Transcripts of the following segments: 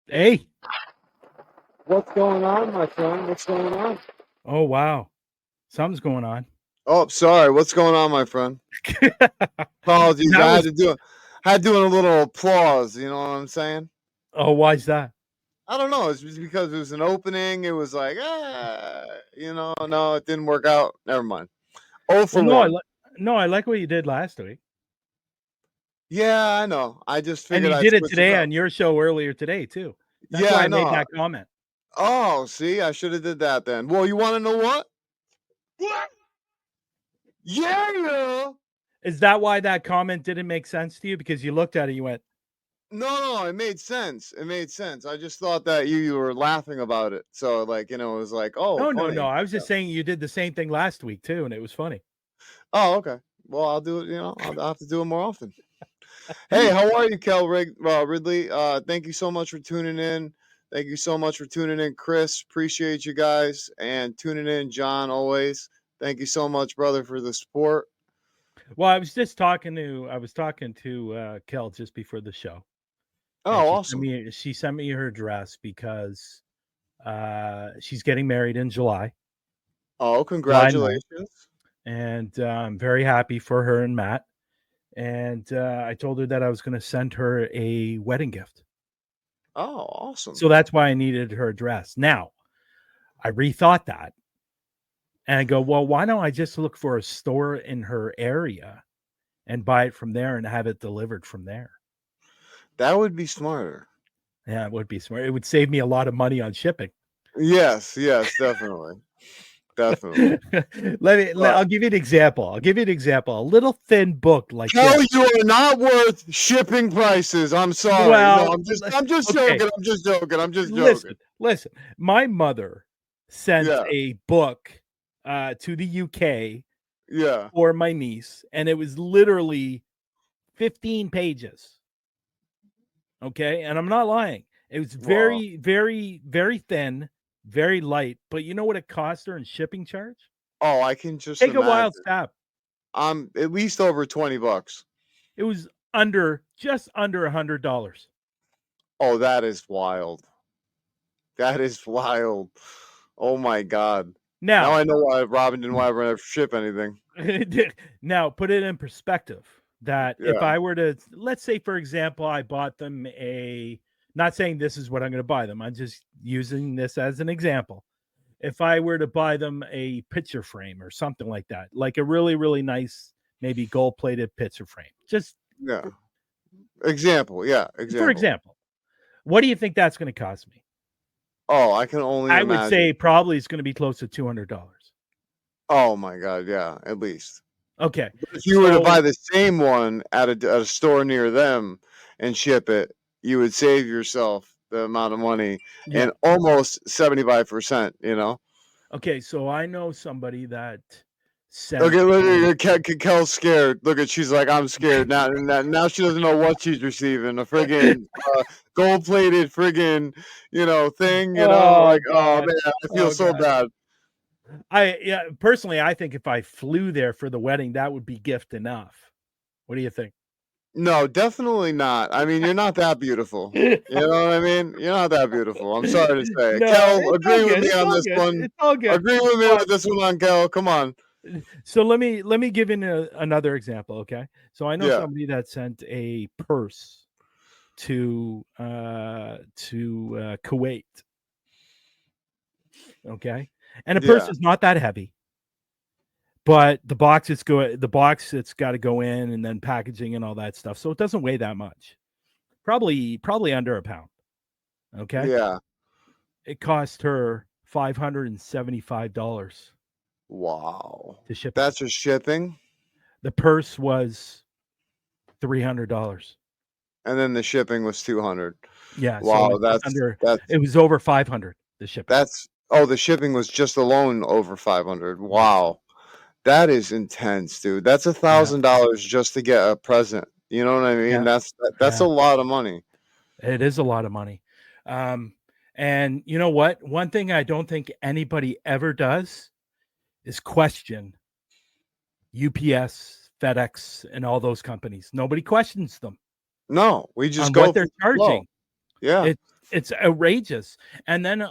Hey. What's going on, my friend? What's going on? Oh, wow. Something's going on. Oh, sorry. What's going on, my friend? Apologies. That I was, had to do a little applause. You know what I'm saying? oh, why's that? I don't know. It's just because it was an opening. It was like, no, it didn't work out. Never mind. Oh Well, for one. no, I like what you did last week. Yeah, I know. I just And figured you I'd did it switch it today up. on your show earlier today, too. That's Yeah, why I I made know. that comment. Oh, see, I should have did that then. Well, you want to know what? What? Yeah. Is that why that comment didn't make sense to you? Because you looked at it, you went, No, it made sense. It made sense. I just thought that you were laughing about it. So like, it was like, oh, no, no, no. funny. I was just saying you did the same thing last week, too, and it was funny. Oh, okay. Well, I'll do it. I'll have to do it more often. Hey, how are you, Ridley? Thank you so much for tuning in. Thank you so much for tuning in, Chris. Appreciate you guys and tuning in, John. Always. Thank you so much, brother, for the support. Well, I was talking to Kel just before the show. And Oh, awesome. she sent me her dress because she's getting married in July. Oh, July 9th. congratulations. And I'm very happy for her and Matt. And I told her that I was going to send her a wedding gift. Oh, awesome. So that's why I needed her dress. Now, I rethought that. And I go, well, why don't I just look for a store in her area and buy it from there and have it delivered from there? That would be smarter. Yeah, it would be smart. It would save me a lot of money on shipping. Yes, definitely. Definitely. I'll give you an example. A little thin book like Kel, this. you are not worth shipping prices. I'm sorry. No, Well, I'm just okay. joking. I'm just joking. Listen. My mother sent Yeah. a book to the UK Yeah. for my niece, and it was literally 15 pages. Okay, and I'm not lying. It was very, very, very thin, very light. But you know what it cost her in shipping charge? Oh, I can just Take a imagine. wild stab. I'm at least over $20. It was just under $100. Oh, that is wild. That is wild. Oh my god. Now Now, I know why Robin didn't want to ship anything. now put it in perspective that if Yeah. I were to, let's say, for example, I bought them not saying this is what I'm going to buy them. I'm just using this as an example. If I were to buy them a picture frame or something like that, like a really, really nice, maybe gold plated picture frame, just Yeah. Example. Yeah. for Example. example, what do you think that's going to cost me? Oh, I can only I would imagine. say probably it's going to be close to $200. Oh my god. Yeah. At least. Okay. If you were to buy the same one at a store near them and ship it, you would save yourself the amount of money and almost 75%, Okay, so I know somebody that sent. Okay, look at Kel's scared. Look at she's like, I'm scared now. She doesn't know what she's receiving. A friggin' gold-plated friggin' thing. Like, oh God. man, I feel so bad. Personally, I think if I flew there for the wedding, that would be gift enough. What do you think? No, definitely not. I mean, you're not that beautiful. You know what I mean? You're not that beautiful. I'm sorry to say. No, Kel, it's all agree with good. me It's on all this good. one. It's all good. Agree with me with this one on Kel. Come on. So let me give you another example. Okay, so I know Yeah. somebody that sent a purse to Kuwait. Okay, and a purse Yeah. is not that heavy. But the box it's got to go in and then packaging and all that stuff. So it doesn't weigh that much. Probably under a pound. Okay? Yeah. It cost her $575 Wow. to ship it. That's just shipping. The purse was $300. And then the shipping was 200. Yeah, Wow, so that's it was over 500 the shipping. the shipping was just alone over 500. Wow. That is intense, dude. That's $1,000 just to get a present. You know what I mean? Yeah. That's a lot of money. It is a lot of money. And you know what? One thing I don't think anybody ever does is question UPS, FedEx, and all those companies. Nobody questions them. No, we just on go what they're for the flow. charging. Yeah. It's outrageous. And then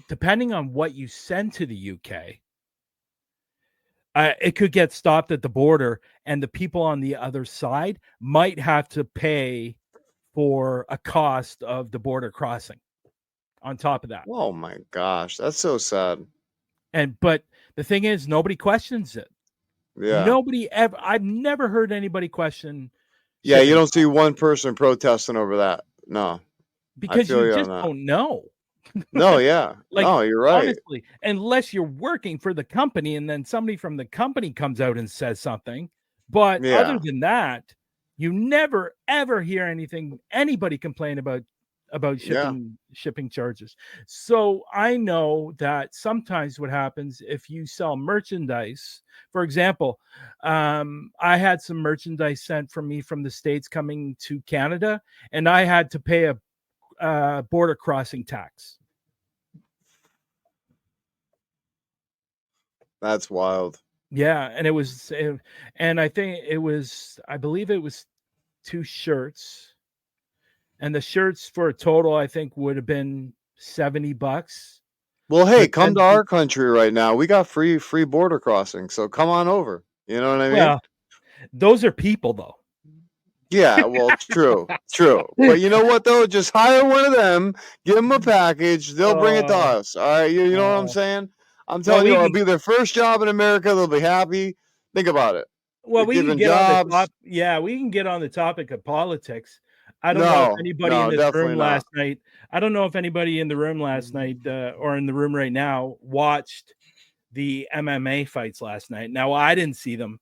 depending on what you send to the UK, it could get stopped at the border, and the people on the other side might have to pay for a cost of the border crossing on top of that. Oh my gosh, that's so sad. But the thing is, nobody questions it. Yeah. Nobody ever. I've never heard anybody question Yeah, you shipping don't see one person protesting over that. No, I because feel you you on just that. don't know. No, yeah. Like, No, you're right. honestly, unless you're working for the company and then somebody from the company comes out and says something. But other Yeah. than that, you never ever hear anybody complain about Yeah. shipping charges. So I know that sometimes what happens if you sell merchandise, for example, I had some merchandise sent from me from the States coming to Canada, and I had to pay a border crossing tax. That's wild. Yeah, and and I believe it was 2 shirts, and the shirts for a total, I think, would have been $70. Well, hey, But come to then our country right now. We got free border crossing, so come on over. You know what I mean? well, those are people, though. Yeah, well, true, true. But you know what though? Just hire one of them, give them a package, they'll bring it to Uh, us. All right, you know what I'm uh, saying? I'm well, telling you, it'll be their first job in America. They'll be happy. Think about it. They're we can giving get on the jobs. top yeah, we can get on the topic of politics. I don't know if No, anybody in no, this room definitely not. last night I don't know if anybody in the room last night, or in the room right now watched the MMA fights last night. Now I didn't see them,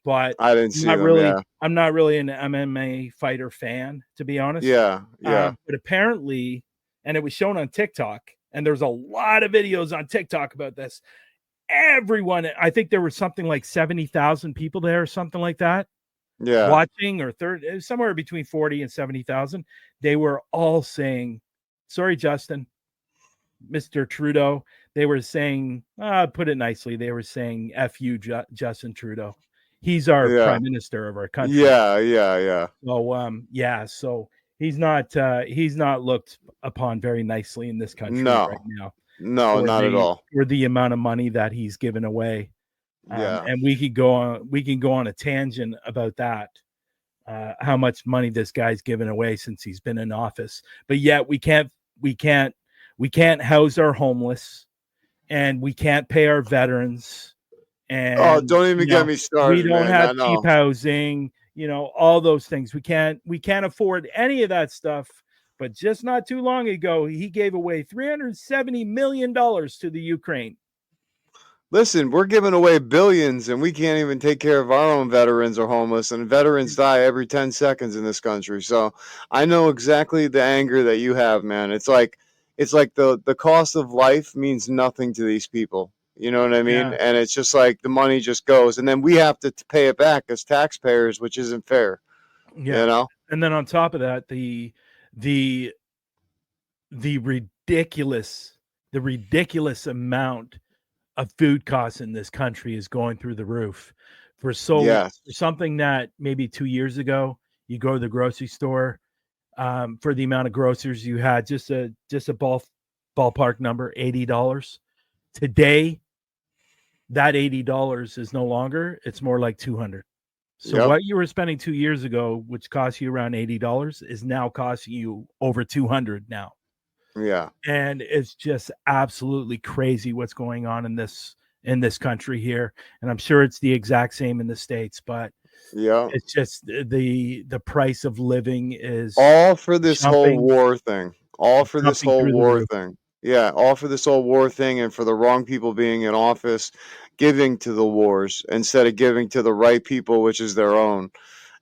but I didn't see them. Yeah, I'm not really an MMA fighter fan, to be honest. yeah, yeah, But apparently, and it was shown on TikTok, and there's a lot of videos on TikTok about this. Everyone, I think there was something like 70,000 people there, or something like that, yeah, watching, or somewhere between 40 and 70,000. They were all saying, "Sorry, Justin, Mr. Trudeau." They were saying, put it nicely, they were saying, "F you, Justin Trudeau. He's our yeah, prime minister of our country." yeah, yeah, yeah. So, yeah, so he's not looked upon very nicely in this country right No, now no, not at all. for the amount of money that he's given away. Yeah, And we can go on a tangent about that. How much money this guy's given away since he's been in office, but yet we can't we can't house our homeless, and we can't pay our veterans, oh, and don't even get me we started, don't man. have I cheap know. housing, all those things. We can't afford any of that stuff. But just not too long ago, he gave away $370 million to the Ukraine. Listen, we're giving away billions and we can't even take care of our own veterans or homeless, and veterans die every 10 seconds in this country. So I know exactly the anger that you have, man. It's like the cost of life means nothing to these people. You know what I mean? Yeah, And it's just like the money just goes and then we have to pay it back as taxpayers, which isn't fair, you yeah. know? And then on top of that, the the ridiculous amount of food costs in this country is going through the roof. Yes. For something that maybe 2 years ago, you go to the grocery store, for the amount of groceries you had, just a ballpark number, $80. Today, that $80 is no longer, it's more like 200. So Yep. what you were spending 2 years ago, which cost you around $80, is now costing you over 200 now. Yeah. And it's just absolutely crazy what's going on in this country here. And I'm sure it's the exact same in the States, but Yeah. it's just the price of living is All for this whole jumping war thing. All for this jumping whole through the war roof. thing. Yeah, all for this whole war thing and for the wrong people being in office giving to the wars instead of giving to the right people, which is their own.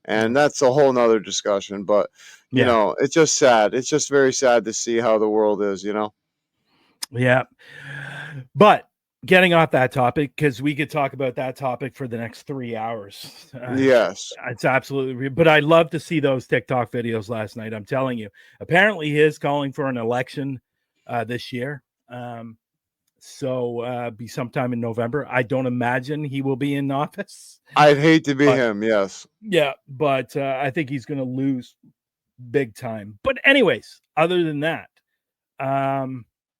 Yeah. And that's a whole nother discussion. But, Yeah. it's just sad. It's just very sad to see how the world is, you know? Yeah. But getting off that topic, because we could talk about that topic for the next 3 hours. Yes. It's absolutely, but I love to see those TikTok videos last night. I'm telling you. Apparently, he is calling for an election this year. So be sometime in November. I don't imagine he will be in office. I'd hate to be But him. Yes. yeah, but I think he's going to lose big time. But anyways, other than that,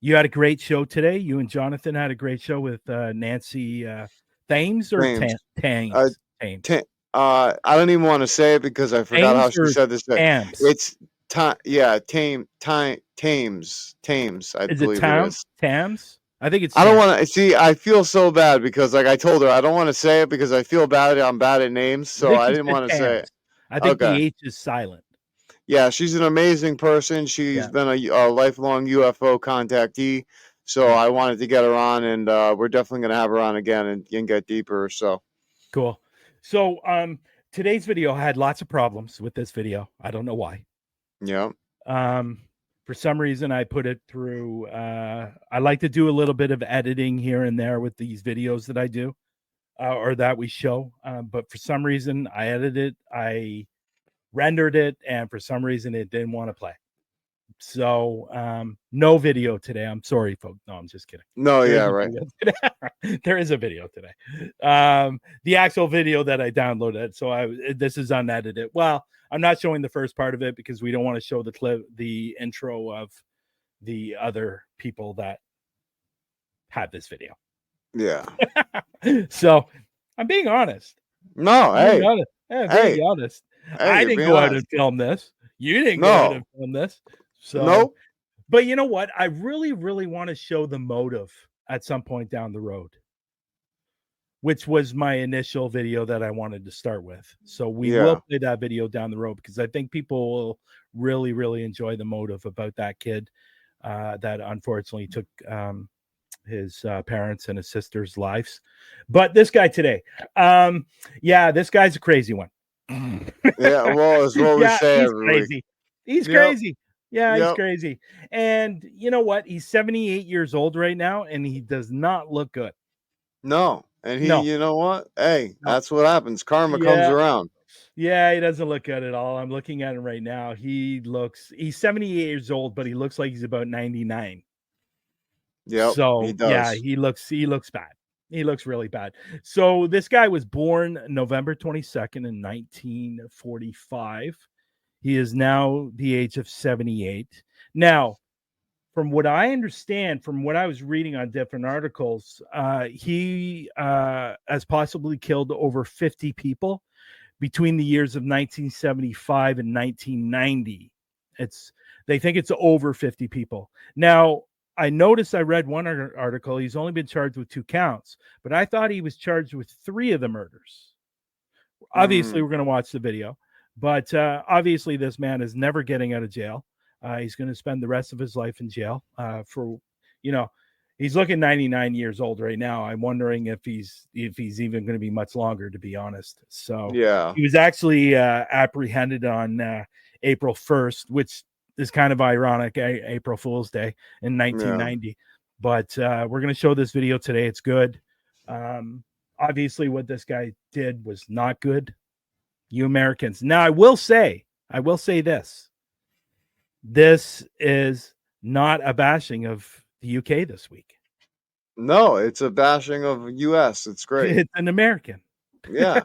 you had a great show today. You and Jonathan had a great show with Nancy Thames or Thames. Thames? Ta- I don't even want to say it because I forgot how Thames she or said this. Thames? It's Thames. I Is it believe it is. Thames? I think it's. I don't Thames. want to see. I feel so bad because, like I told her, I don't want to say it because I feel bad. I'm bad at names, I so think I you didn't said want to say it. Thames. I think Okay. the H is silent. Yeah, she's an amazing person. She's been a lifelong UFO contactee. So I wanted to get her on, and we're definitely going to have her on again and get deeper. So cool. So today's video had lots of problems with this video. I don't know why. Yeah. For some reason, I put it through. I like to do a little bit of editing here and there with these videos that I do or that we show. But for some reason, I edited it, I rendered it, and for some reason, it didn't want to play. So no video today. I'm sorry, folks. No, I'm just kidding. No, yeah, right. There is a video today. The actual video that I downloaded. So this is unedited. Well, I'm not showing the first part of it because we don't want to show the clip, the intro of the other people that had this video. Yeah. So I'm being honest. No, Being hey, honest. Hey, I didn't go out and film this. You didn't go out and film this. So nope. But you know what? I really, really want to show the motive at some point down the road, which was my initial video that I wanted to start with. So we will play that video down the road because I think people will really, really enjoy the motive about that kid that unfortunately took his parents and his sister's lives. But this guy today, this guy's a crazy one. Yeah, well, it's what we say every crazy. Week. He's crazy. Yeah, he's crazy. And you know what? He's 78 years old right now, and he does not look good. No. And you know what? Hey, that's what happens. Karma comes around. Yeah, he doesn't look good at all. I'm looking at him right now. He's 78 years old, but he looks like he's about 99. Yeah. So he does. he looks bad. He looks really bad. So this guy was born November 22nd in 1945. He is now the age of 78. Now, from what I understand, from what I was reading on different articles, he has possibly killed over 50 people between the years of 1975 and 1990. They think it's over 50 people. Now, I noticed I read one article. He's only been charged with 2 counts, but I thought he was charged with 3 of the murders. Obviously, we're going to watch the video. But obviously, this man is never getting out of jail. He's going to spend the rest of his life in jail he's looking 99 years old right now. I'm wondering if he's even going to be much longer, to be honest. So he was actually apprehended on April 1st, which is kind of ironic, April Fool's Day in 1990. Yeah. But we're going to show this video today. It's good. Obviously, what this guy did was not good. You Americans. Now, I will say this. This is not a bashing of the UK this week. No, it's a bashing of US. It's great. It's an American. Yeah.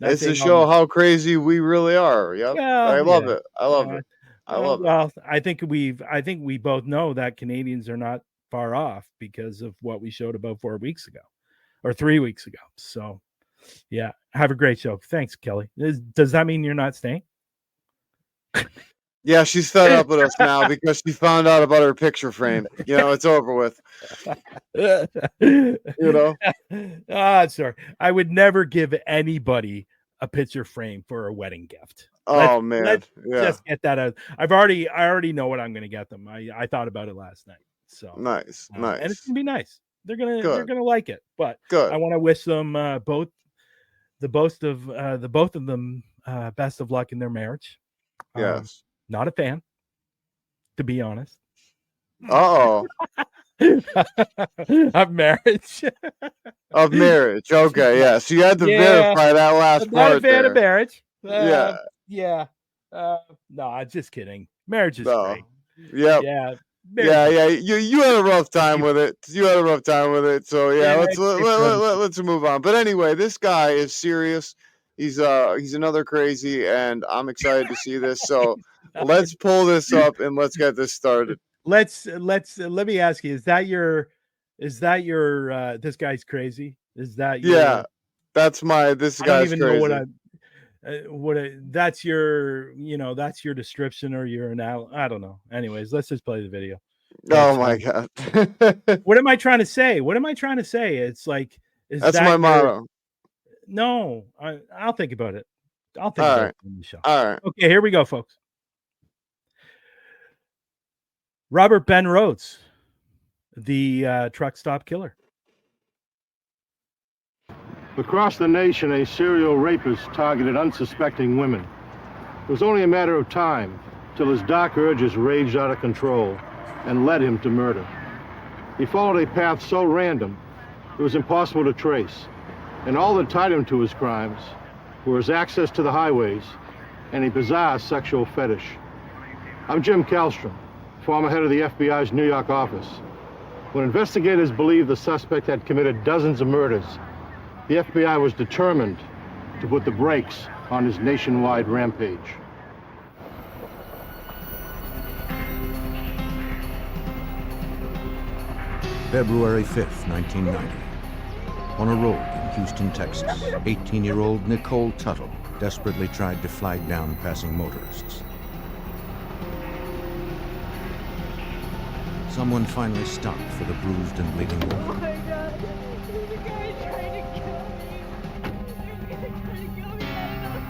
It's to show how crazy we really are. Yep. Yeah, I love it. I love it. I love it. Well, I think we both know that Canadians are not far off because of what we showed about 4 weeks ago or 3 weeks ago. So yeah, have a great show. Thanks, Kelly. Does that mean you're not staying? Yeah, she's fed up with us now because she found out about her picture frame. It's over with. Sorry. I would never give anybody a picture frame for a wedding gift. Let's just get that out. I already know what I'm going to get them. I thought about it last night. So nice. And it's going to be nice. They're going to like it. But I want to wish them both of them best of luck in their marriage. Yes. Not a fan, to be honest. Of marriage. Of marriage. Okay, yeah. So you had to verify that last part. Not a fan of marriage. Yeah. No, I'm just kidding. Marriage is great. Yep. Yeah. Yeah. You had a rough time with it. So yeah, let's move on. But anyway, this guy is serious. He's another crazy, and I'm excited to see this. So let's pull this up and let's get this started. Let me ask you, is that your this guy's crazy? Is that your Yeah, that's this I don't guy's even crazy. know that's your, that's your description or your I don't know. Anyways, let's just play the video. Oh my God. What am I trying to say? It's like, is That's that my your motto. No, I'll think about it. I'll think All about right. it in the show. All right. Okay, here we go, folks. Robert Ben Rhoades, the truck stop killer. Across the nation, a serial rapist targeted unsuspecting women. It was only a matter of time till his dark urges raged out of control and led him to murder. He followed a path so random it was impossible to trace, and all that tied him to his crimes were his access to the highways and a bizarre sexual fetish. I'm Jim Kallstrom, former head of the FBI's New York office. When investigators believed the suspect had committed dozens of murders, the FBI was determined to put the brakes on his nationwide rampage. February 5th, 1990. On a road in Houston, Texas, 18-year-old Nicole Tuttle desperately tried to flag down passing motorists. Someone finally stopped for the bruised and bleeding woman. Oh my God, there's a guy trying to kill me. There's a guy trying to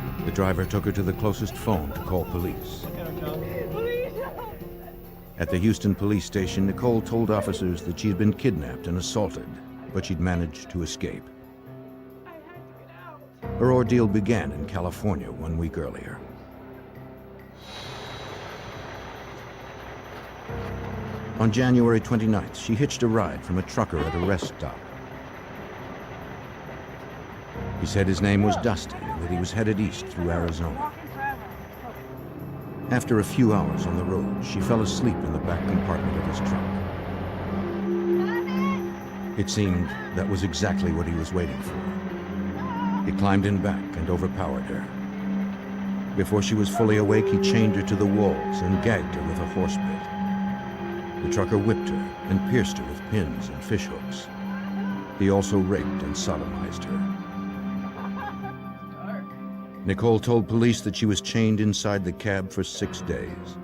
kill me. The driver took her to the closest phone to call police. Please help. At the Houston police station, Nicole told officers that she had been kidnapped and assaulted, but she'd managed to escape. I had to get out. Her ordeal began in California 1 week earlier. On January 29th, she hitched a ride from a trucker at a rest stop. He said his name was Dusty and that he was headed east through Arizona. After a few hours on the road, she fell asleep in the back compartment of his truck. It seemed that was exactly what he was waiting for. He climbed in back and overpowered her. Before she was fully awake, he chained her to the walls and gagged her with a horse bit. The trucker whipped her and pierced her with pins and fishhooks. He also raped and sodomized her. Nicole told police that she was chained inside the cab for 6 days.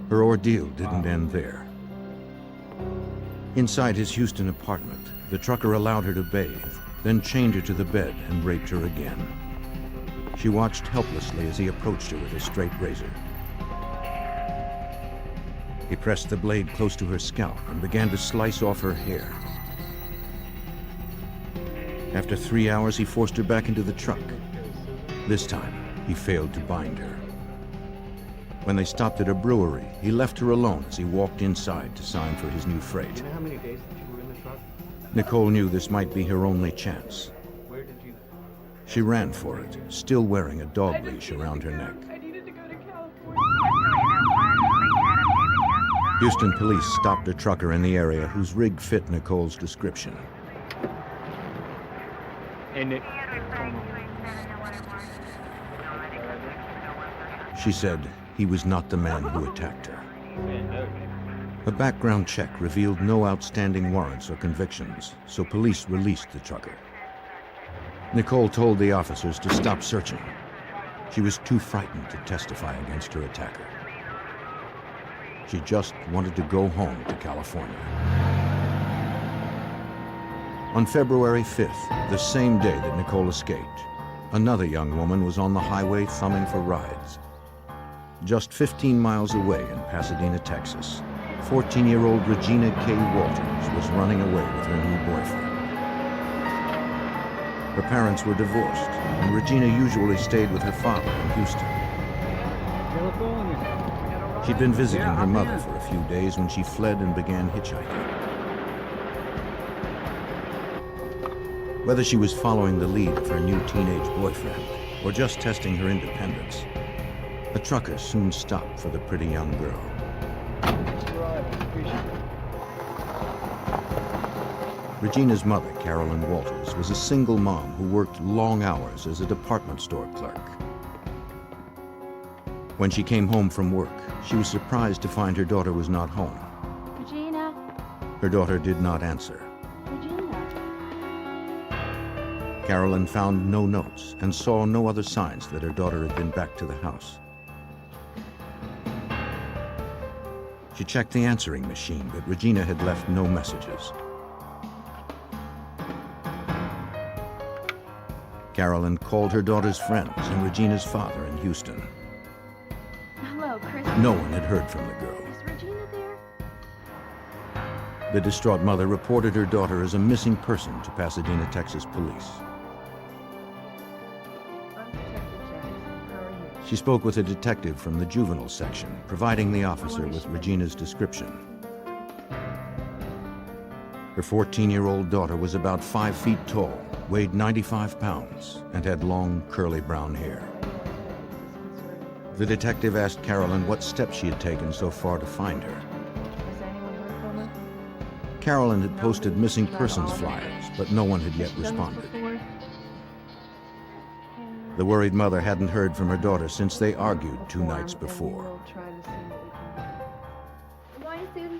Her ordeal didn't end there. Inside his Houston apartment, the trucker allowed her to bathe, then chained her to the bed and raped her again. She watched helplessly as he approached her with a straight razor. He pressed the blade close to her scalp and began to slice off her hair. After 3 hours, he forced her back into the truck. This time, he failed to bind her. When they stopped at a brewery, he left her alone as he walked inside to sign for his new freight. Do you know how many days that you were in the truck? Nicole knew this might be her only chance. Where did you... She ran for it, still wearing a dog leash around her neck. I needed to go to California. Houston police stopped a trucker in the area whose rig fit Nicole's description. Hey, Nick. She said he was not the man who attacked her. A background check revealed no outstanding warrants or convictions, so police released the trucker. Nicole told the officers to stop searching. She was too frightened to testify against her attacker. She just wanted to go home to California. On February 5th, the same day that Nicole escaped, another young woman was on the highway thumbing for rides. Just 15 miles away in Pasadena, Texas, 14-year-old Regina K. Walters was running away with her new boyfriend. Her parents were divorced, and Regina usually stayed with her father in Houston. She'd been visiting her mother for a few days when she fled and began hitchhiking. Whether she was following the lead of her new teenage boyfriend or just testing her independence, a trucker soon stopped for the pretty young girl. Regina's mother, Carolyn Walters, was a single mom who worked long hours as a department store clerk. When she came home from work, she was surprised to find her daughter was not home. Regina? Her daughter did not answer. Regina? Carolyn found no notes and saw no other signs that her daughter had been back to the house. She checked the answering machine, but Regina had left no messages. Carolyn called her daughter's friends and Regina's father in Houston. Hello, Chris. No one had heard from the girl. Is Regina there? The distraught mother reported her daughter as a missing person to Pasadena, Texas police. I'm Detective Jackson. How are you? She spoke with a detective from the juvenile section, providing the officer with Regina's description. Her 14-year-old daughter was about 5 feet tall, weighed 95 pounds, and had long, curly brown hair. The detective asked Carolyn what steps she had taken so far to find her. Has anyone heard from her? Carolyn had posted missing persons flyers, but no one had yet responded. The worried mother hadn't heard from her daughter since they argued 2 nights before.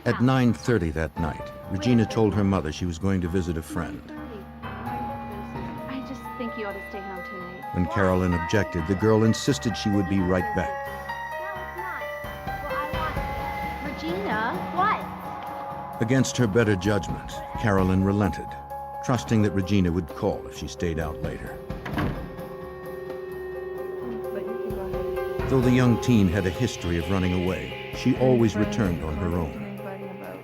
At 9:30 that night, Regina told her mother she was going to visit a friend. I just think you ought to stay home tonight. When Carolyn objected, the girl insisted she would be right back. No, it's not. Well, I want... Regina, what? Against her better judgment, Carolyn relented, trusting that Regina would call if she stayed out later. But you can go ahead. Though the young teen had a history of running away, she always returned on her own. Anybody about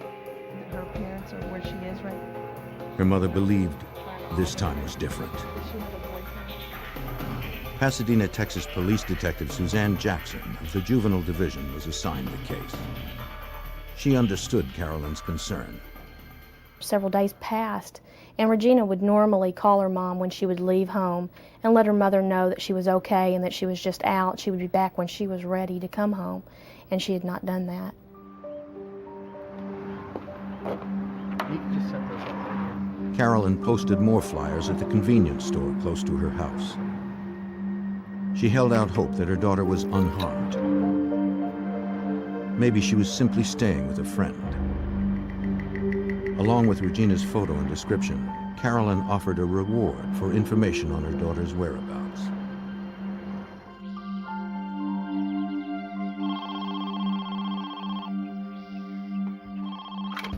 her parents or where she is right now? Her mother believed this time was different. Does she have a boyfriend? Pasadena, Texas police detective Suzanne Jackson of the Juvenile Division was assigned the case. She understood Carolyn's concern. Several days passed, and Regina would normally call her mom when she would leave home and let her mother know that she was okay and that she was just out. She would be back when she was ready to come home, and she had not done that. Carolyn posted more flyers at the convenience store close to her house. She held out hope that her daughter was unharmed. Maybe she was simply staying with a friend. Along with Regina's photo and description, Carolyn offered a reward for information on her daughter's whereabouts.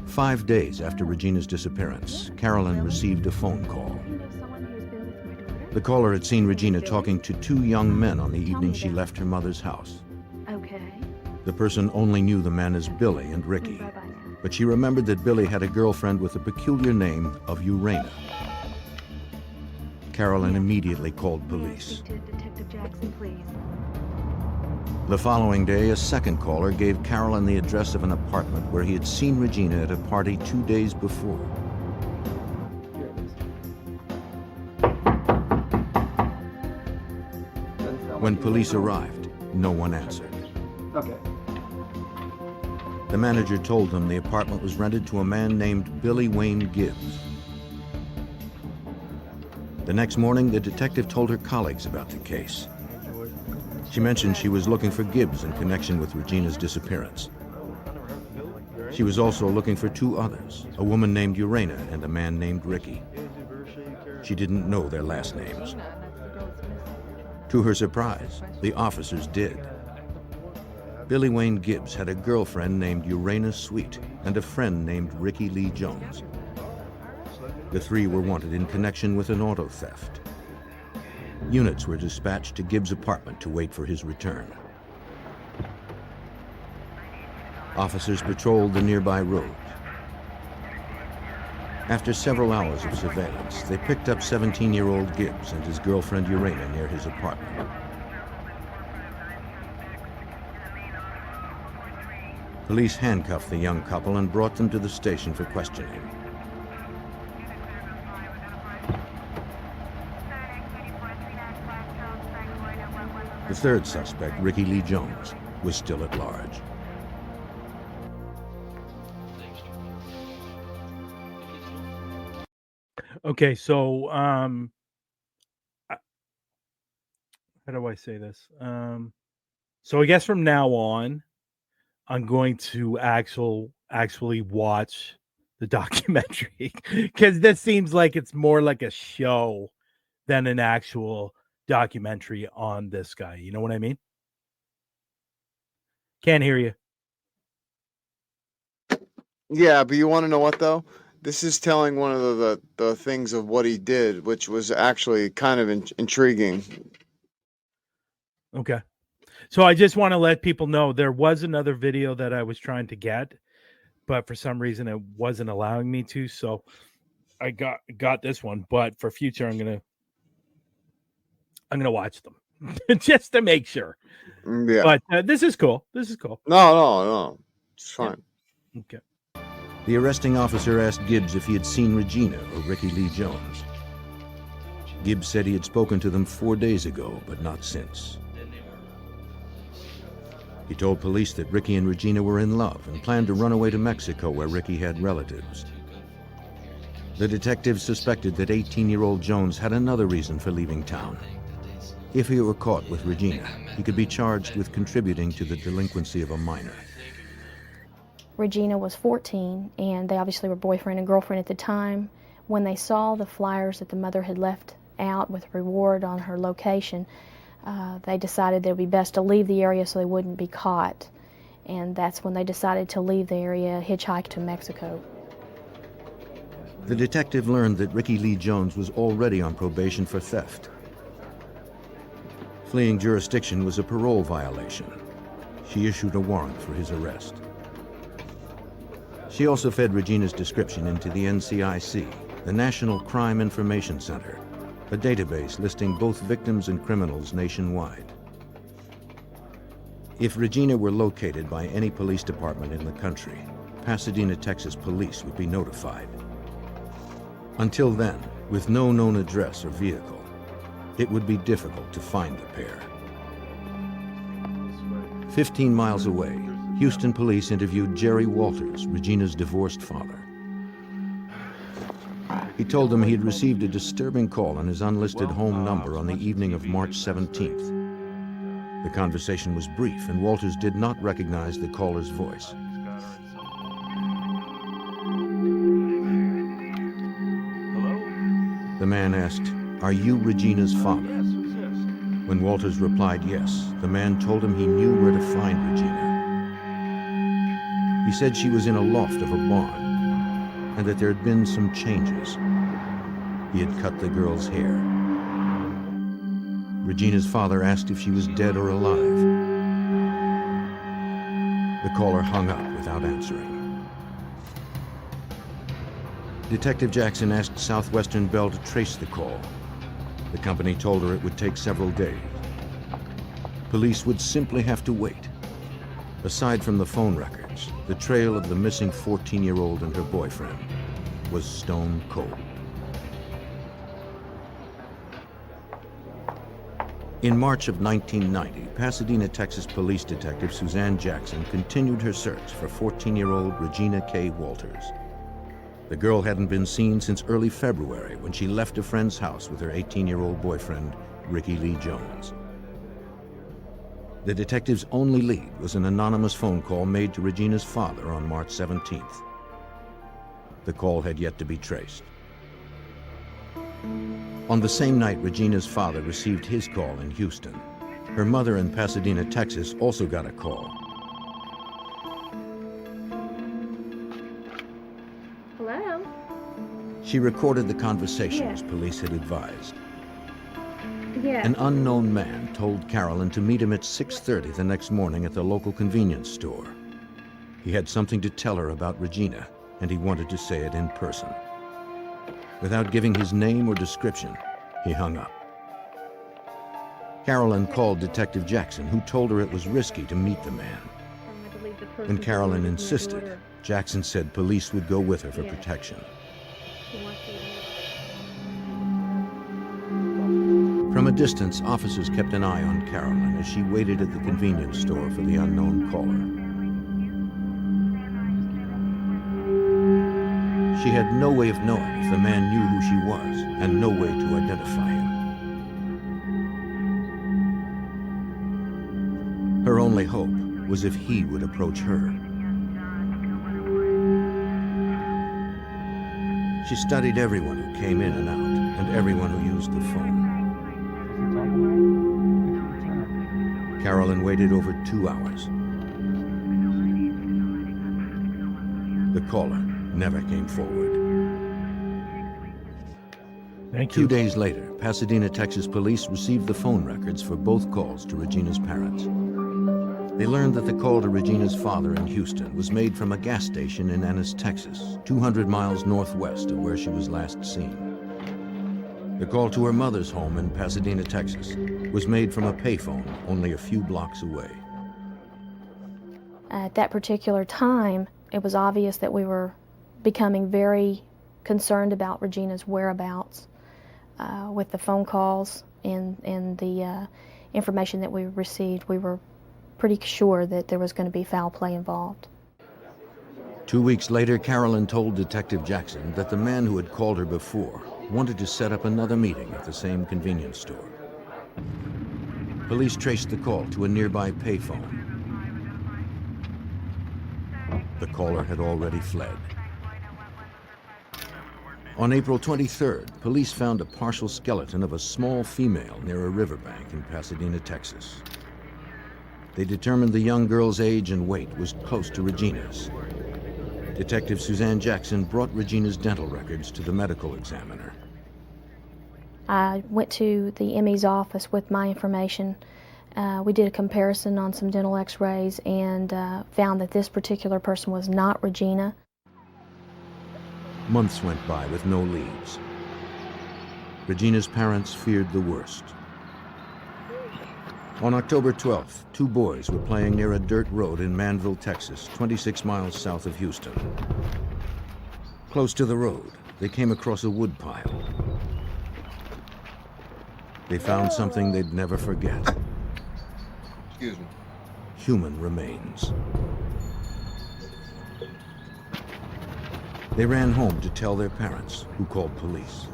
Five days after Regina's disappearance, Carolyn received a phone call. You know someone who's been with my daughter? The caller had seen Regina talking to 2 young men on the evening she left her mother's house. Okay. The person only knew the men as Billy and Ricky, Bye-bye now. but she remembered that Billy had a girlfriend with the peculiar name of Urena. Carolyn immediately called police. Speak to Detective Jackson, please. The following day, a second caller gave Carolyn the address of an apartment where he had seen Regina at a party 2 days before. When police arrived, no one answered. Okay. The manager told them the apartment was rented to a man named Billy Wayne Gibbs. The next morning, the detective told her colleagues about the case. She mentioned she was looking for Gibbs in connection with Regina's disappearance. She was also looking for 2 others, a woman named Urena and a man named Ricky. She didn't know their last names. To her surprise, the officers did. Billy Wayne Gibbs had a girlfriend named Urena Sweet and a friend named Ricky Lee Jones. The 3 were wanted in connection with an auto theft. Units were dispatched to Gibbs' apartment to wait for his return. Officers patrolled the nearby road. After several hours of surveillance, they picked up 17-year-old Gibbs and his girlfriend Urena near his apartment. Police handcuffed the young couple and brought them to the station for questioning. The third suspect, Ricky Lee Jones, was still at large. Okay, so how do I say this? So I guess from now on, I'm going to actually watch the documentary because this seems like it's more like a show than an actual documentary on this guy. You know what I mean? Can't hear you. Yeah, but you want to know what though? This is telling one of the things of what he did, which was actually kind of intriguing. Okay. So I just want to let people know there was another video that I was trying to get, but for some reason it wasn't allowing me to. So I got this one, but for future I'm gonna watch them just to make sure. Yeah. But this is cool. This is cool. No. It's fine. Okay. The arresting officer asked Gibbs if he had seen Regina or Ricky Lee Jones. Gibbs said he had spoken to them 4 days ago, but not since. He told police that Ricky and Regina were in love and planned to run away to Mexico where Ricky had relatives. The detectives suspected that 18-year-old Jones had another reason for leaving town. If he were caught with Regina, he could be charged with contributing to the delinquency of a minor. Regina was 14, and they obviously were boyfriend and girlfriend at the time. When they saw the flyers that the mother had left out with reward on her location, they decided that it would be best to leave the area so they wouldn't be caught. And that's when they decided to leave the area, hitchhike to Mexico. The detective learned that Ricky Lee Jones was already on probation for theft. Fleeing jurisdiction was a parole violation. She issued a warrant for his arrest. She also fed Regina's description into the NCIC, the National Crime Information Center, a database listing both victims and criminals nationwide. If Regina were located by any police department in the country, Pasadena, Texas police would be notified. Until then, with no known address or vehicle, it would be difficult to find the pair. 15 miles away, Houston police interviewed Jerry Walters, Regina's divorced father. He told them he had received a disturbing call on his unlisted home number on the evening of March 17th. The conversation was brief, and Walters did not recognize the caller's voice. The man asked, "Are you Regina's father?" When Walters replied yes, the man told him he knew where to find Regina. He said she was in a loft of a barn, and that there had been some changes. He had cut the girl's hair. Regina's father asked if she was dead or alive. The caller hung up without answering. Detective Jackson asked Southwestern Bell to trace the call. The company told her it would take several days. Police would simply have to wait. Aside from the phone records, the trail of the missing 14-year-old and her boyfriend was stone cold. In March of 1990, Pasadena, Texas police detective Suzanne Jackson continued her search for 14-year-old Regina K. Walters. The girl hadn't been seen since early February when she left a friend's house with her 18-year-old boyfriend, Ricky Lee Jones. The detective's only lead was an anonymous phone call made to Regina's father on March 17th. The call had yet to be traced. On the same night Regina's father received his call in Houston, her mother in Pasadena, Texas also got a call. Hello? She recorded the conversation as police had advised. Yeah. An unknown man told Carolyn to meet him at 6:30 the next morning at the local convenience store. He had something to tell her about Regina, and he wanted to say it in person. Without giving his name or description, he hung up. Carolyn called Detective Jackson, who told her it was risky to meet the man. When Carolyn insisted, Jackson said police would go with her for protection. From a distance, officers kept an eye on Carolyn as she waited at the convenience store for the unknown caller. She had no way of knowing if if the man knew who she was and no way to identify him. Her only hope was if he would approach her. She studied everyone who came in and out, and everyone who used the phone. Carolyn waited over 2 hours. The caller never came forward. Thank 2 you. days later, Pasadena, Texas police received the phone records for both calls to Regina's parents. They learned that the call to Regina's father in Houston was made from a gas station in Ennis, Texas, 200 miles northwest of where she was last seen. The call to her mother's home in Pasadena, Texas, was made from a payphone only a few blocks away. At that particular time, it was obvious that we were becoming very concerned about Regina's whereabouts with the phone calls and the information that we received. We were pretty sure that there was going to be foul play involved. 2 weeks later, Carolyn told Detective Jackson that the man who had called her before wanted to set up another meeting at the same convenience store. Police traced the call to a nearby payphone. The caller had already fled. On April 23rd, police found a partial skeleton of a small female near a riverbank in Pasadena, Texas. They determined the young girl's age and weight was close to Regina's. Detective Suzanne Jackson brought Regina's dental records to the medical examiner. I went to the ME's office with my information. We did a comparison on some dental x-rays and found that this particular person was not Regina. Months went by with no leads. Regina's parents feared the worst. On October 12th, 2 boys were playing near a dirt road in Manville, Texas, 26 miles south of Houston. Close to the road, they came across a wood pile. They found something they'd never forget. Excuse me. Human remains. They ran home to tell their parents, who called police.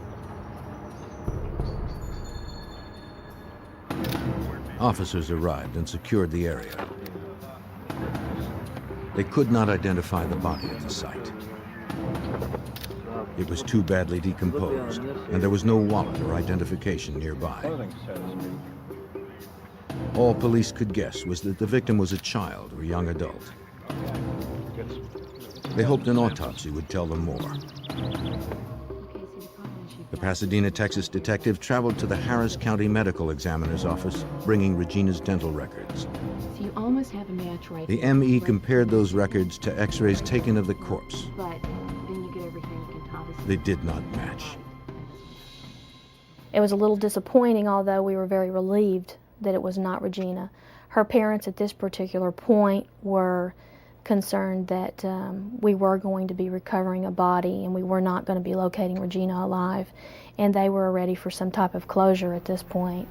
Officers arrived and secured the area. They could not identify the body at the site. It was too badly decomposed, and there was no wallet or identification nearby. All police could guess was that the victim was a child or young adult. They hoped an autopsy would tell them more. The Pasadena, Texas detective traveled to the Harris County Medical Examiner's office, bringing Regina's dental records. So you almost have a match right The there. ME compared those records to x-rays taken of the corpse. But then you get everything you can obviously. They did not match. It was a little disappointing, although we were very relieved that it was not Regina. Her parents at this particular point were concerned that we were going to be recovering a body and we were not going to be locating Regina alive, and they were ready for some type of closure at this point.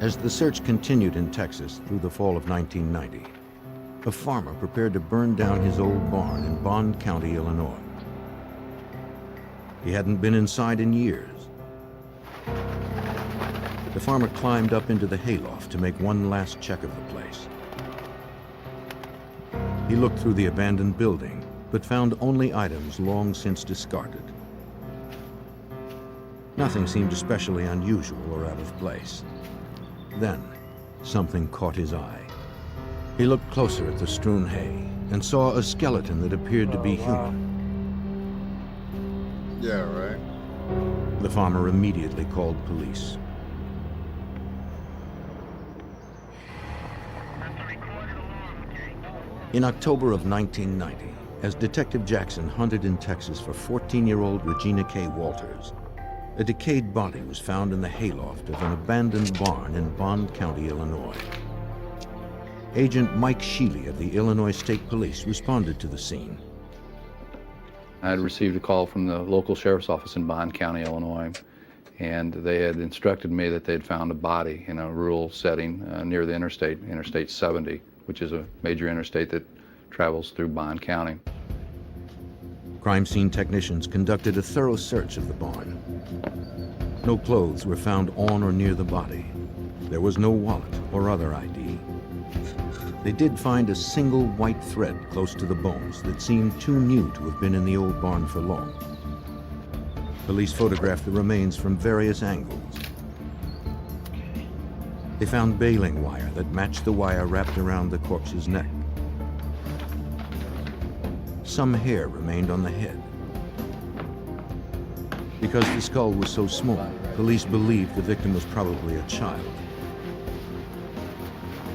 As the search continued in Texas through the fall of 1990, a farmer prepared to burn down his old barn in Bond County, Illinois. He hadn't been inside in years. The farmer climbed up into the hayloft to make one last check of the place. He looked through the abandoned building, but found only items long since discarded. Nothing seemed especially unusual or out of place. Then, something caught his eye. He looked closer at the strewn hay and saw a skeleton that appeared to be human. Yeah, right. The farmer immediately called police. In October of 1990, as Detective Jackson hunted in Texas for 14-year-old Regina K. Walters, a decayed body was found in the hayloft of an abandoned barn in Bond County, Illinois. Agent Mike Sheely of the Illinois State Police responded to the scene. I had received a call from the local sheriff's office in Bond County, Illinois, and they had instructed me that they had found a body in a rural setting near the Interstate 70, which is a major interstate that travels through Bond County. Crime scene technicians conducted a thorough search of the barn. No clothes were found on or near the body. There was no wallet or other ID. They did find a single white thread close to the bones that seemed too new to have been in the old barn for long. Police photographed the remains from various angles. They found baling wire that matched the wire wrapped around the corpse's neck. Some hair remained on the head. Because the skull was so small, police believed the victim was probably a child.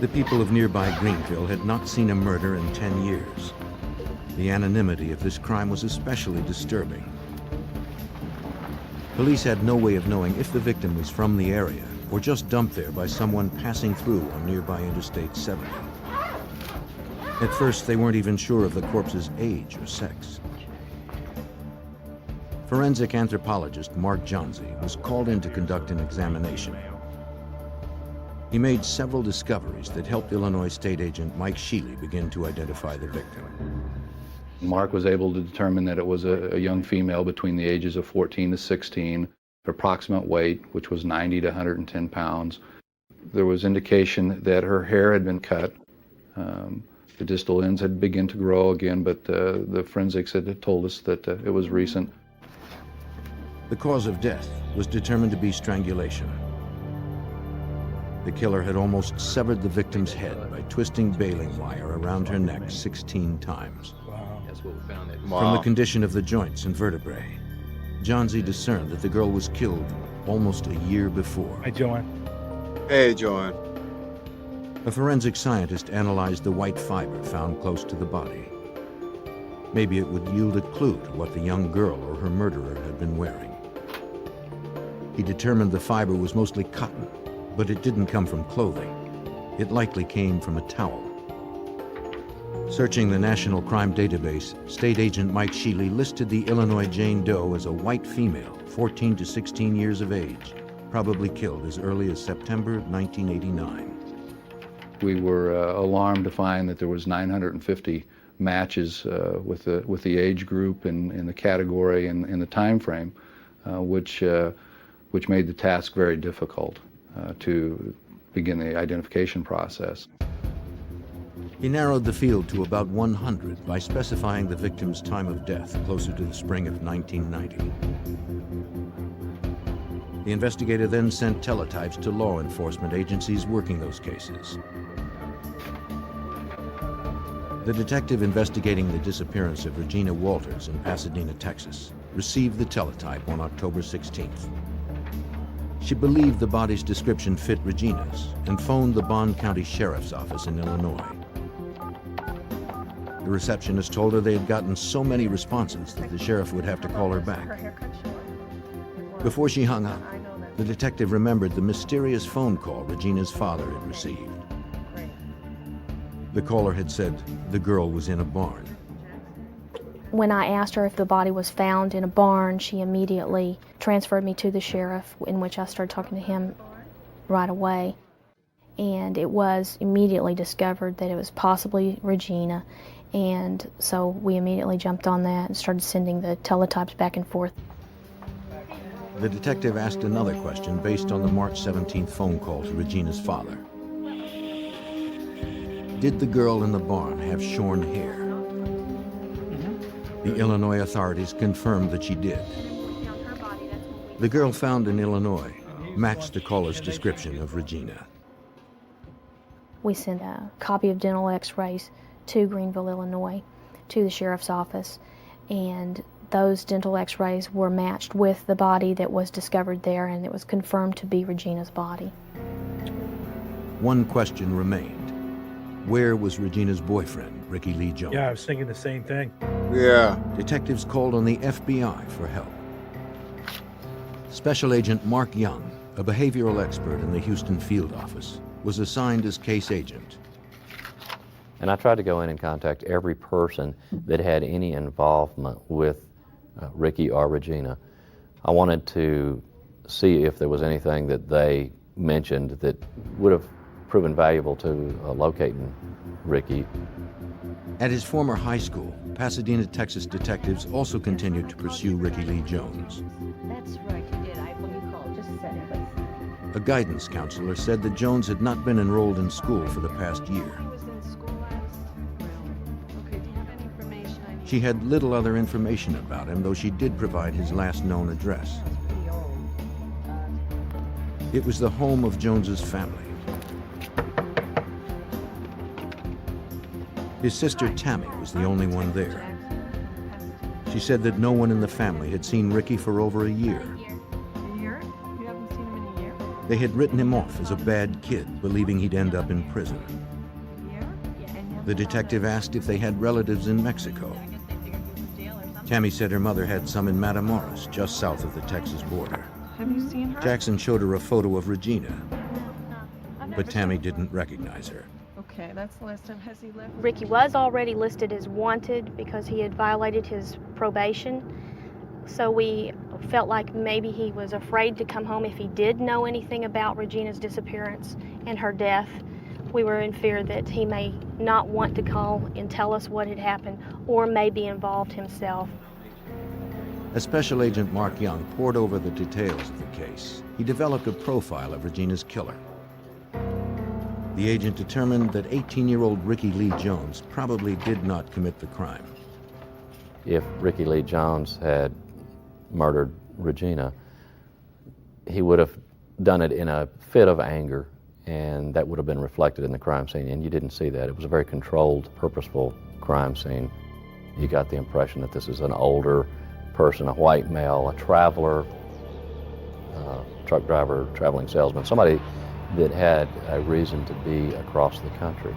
The people of nearby Greenville had not seen a murder in 10 years. The anonymity of this crime was especially disturbing. Police had no way of knowing if the victim was from the area or just dumped there by someone passing through on nearby Interstate 70. At first, they weren't even sure of the corpse's age or sex. Forensic anthropologist Mark Johnsey was called in to conduct an examination. He made several discoveries that helped Illinois State Agent Mike Sheely begin to identify the victim. Mark was able to determine that it was a young female between the ages of 14 to 16, her approximate weight, which was 90 to 110 pounds. There was indication that her hair had been cut. The distal ends had begun to grow again, but the forensics had told us that it was recent. The cause of death was determined to be strangulation. The killer had almost severed the victim's head by twisting baling wire around her neck 16 times. That's what we found. From the condition of the joints and vertebrae, Johnsey discerned that the girl was killed almost a year before. Hi, Joanne. Hey, Joanne. A forensic scientist analyzed the white fiber found close to the body. Maybe it would yield a clue to what the young girl or her murderer had been wearing. He determined the fiber was mostly cotton, but it didn't come from clothing. It likely came from a towel. Searching the National Crime Database, State Agent Mike Sheely listed the Illinois Jane Doe as a white female, 14 to 16 years of age, probably killed as early as September 1989. We were alarmed to find that there was 950 matches with the age group and the category and the time frame, which made the task very difficult to begin the identification process. He narrowed the field to about 100 by specifying the victim's time of death closer to the spring of 1990. The investigator then sent teletypes to law enforcement agencies working those cases. The detective investigating the disappearance of Regina Walters in Pasadena, Texas, received the teletype on October 16th. She believed the body's description fit Regina's and phoned the Bond County Sheriff's Office in Illinois. The receptionist told her they had gotten so many responses that the sheriff would have to call her back. Before she hung up, the detective remembered the mysterious phone call Regina's father had received. The caller had said the girl was in a barn. When I asked her if the body was found in a barn, she immediately transferred me to the sheriff, in which I started talking to him right away. And it was immediately discovered that it was possibly Regina. And so we immediately jumped on that and started sending the teletypes back and forth. The detective asked another question based on the March 17th phone call to Regina's father. Did the girl in the barn have shorn hair? The Illinois authorities confirmed that she did. The girl found in Illinois matched the caller's description of Regina. We sent a copy of dental x-rays to Greenville, Illinois, to the sheriff's office, and those dental x-rays were matched with the body that was discovered there, and it was confirmed to be Regina's body. One question remained. Where was Regina's boyfriend, Ricky Lee Jones? Yeah, I was thinking the same thing. Yeah. Detectives called on the FBI for help. Special Agent Mark Young, a behavioral expert in the Houston field office, was assigned as case agent. And I tried to go in and contact every person that had any involvement with Ricky or Regina. I wanted to see if there was anything that they mentioned that would have proven valuable to locating Ricky. At his former high school, Pasadena, Texas detectives also continued to pursue Ricky Lee Jones. That's right, you did. What do you call it? Just a second, please. A guidance counselor said that Jones had not been enrolled in school for the past year. He was in school last. Well, okay. Do you have any information I need? She had little other information about him, though she did provide his last known address. He's pretty old. It was the home of Jones's family. His sister Tammy was the only one there. She said that no one in the family had seen Ricky for over a year. A year? You haven't seen him in a year? They had written him off as a bad kid, believing he'd end up in prison. A year? And The detective asked if they had relatives in Mexico. Tammy said her mother had some in Matamoros, just south of the Texas border. have you seen her? Jackson showed her a photo of Regina, but Tammy didn't recognize her. Okay, that's the last time. Has he left? Ricky was already listed as wanted because he had violated his probation. So we felt like maybe he was afraid to come home if he did know anything about Regina's disappearance and her death. We were in fear that he may not want to call and tell us what had happened or may be involved himself. As Special Agent Mark Young pored over the details of the case, he developed a profile of Regina's killer. The agent determined that 18-year-old Ricky Lee Jones probably did not commit the crime. If Ricky Lee Jones had murdered Regina, he would have done it in a fit of anger, and that would have been reflected in the crime scene, and you didn't see that. It was a very controlled, purposeful crime scene. You got the impression that this is an older person, a white male, a traveler, truck driver, traveling salesman, somebody that had a reason to be across the country.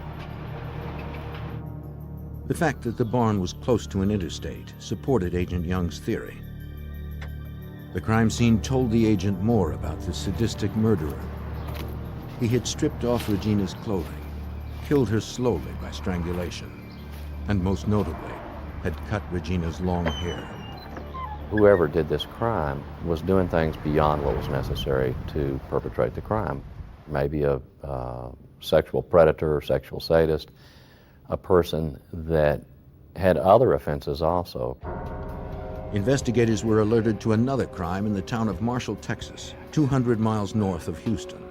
The fact that the barn was close to an interstate supported Agent Young's theory. The crime scene told the agent more about the sadistic murderer. He had stripped off Regina's clothing, killed her slowly by strangulation, and most notably, had cut Regina's long hair. Whoever did this crime was doing things beyond what was necessary to perpetrate the crime. Maybe a sexual predator or sexual sadist, a person that had other offenses also. Investigators were alerted to another crime in the town of Marshall, Texas, 200 miles north of Houston.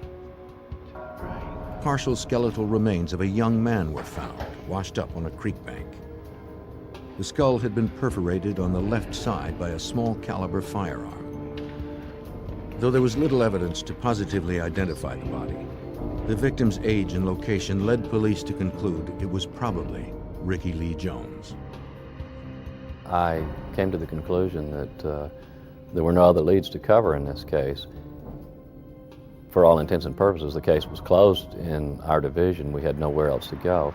Partial skeletal remains of a young man were found, washed up on a creek bank. The skull had been perforated on the left side by a small caliber firearm. Though there was little evidence to positively identify the body, the victim's age and location led police to conclude it was probably Ricky Lee Jones. I came to the conclusion that there were no other leads to cover in this case. For all intents and purposes, the case was closed in our division. We had nowhere else to go.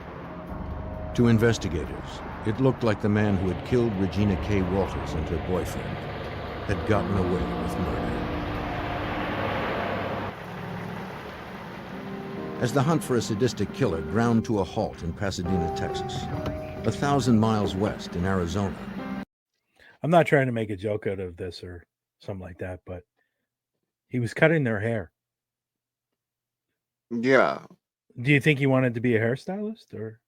To investigators, it looked like the man who had killed Regina K. Walters and her boyfriend had gotten away with murder. As the hunt for a sadistic killer ground to a halt in Pasadena, Texas, 1,000 miles west in Arizona. I'm not trying to make a joke out of this or something like that, but he was cutting their hair. Yeah. Do you think he wanted to be a hairstylist, or?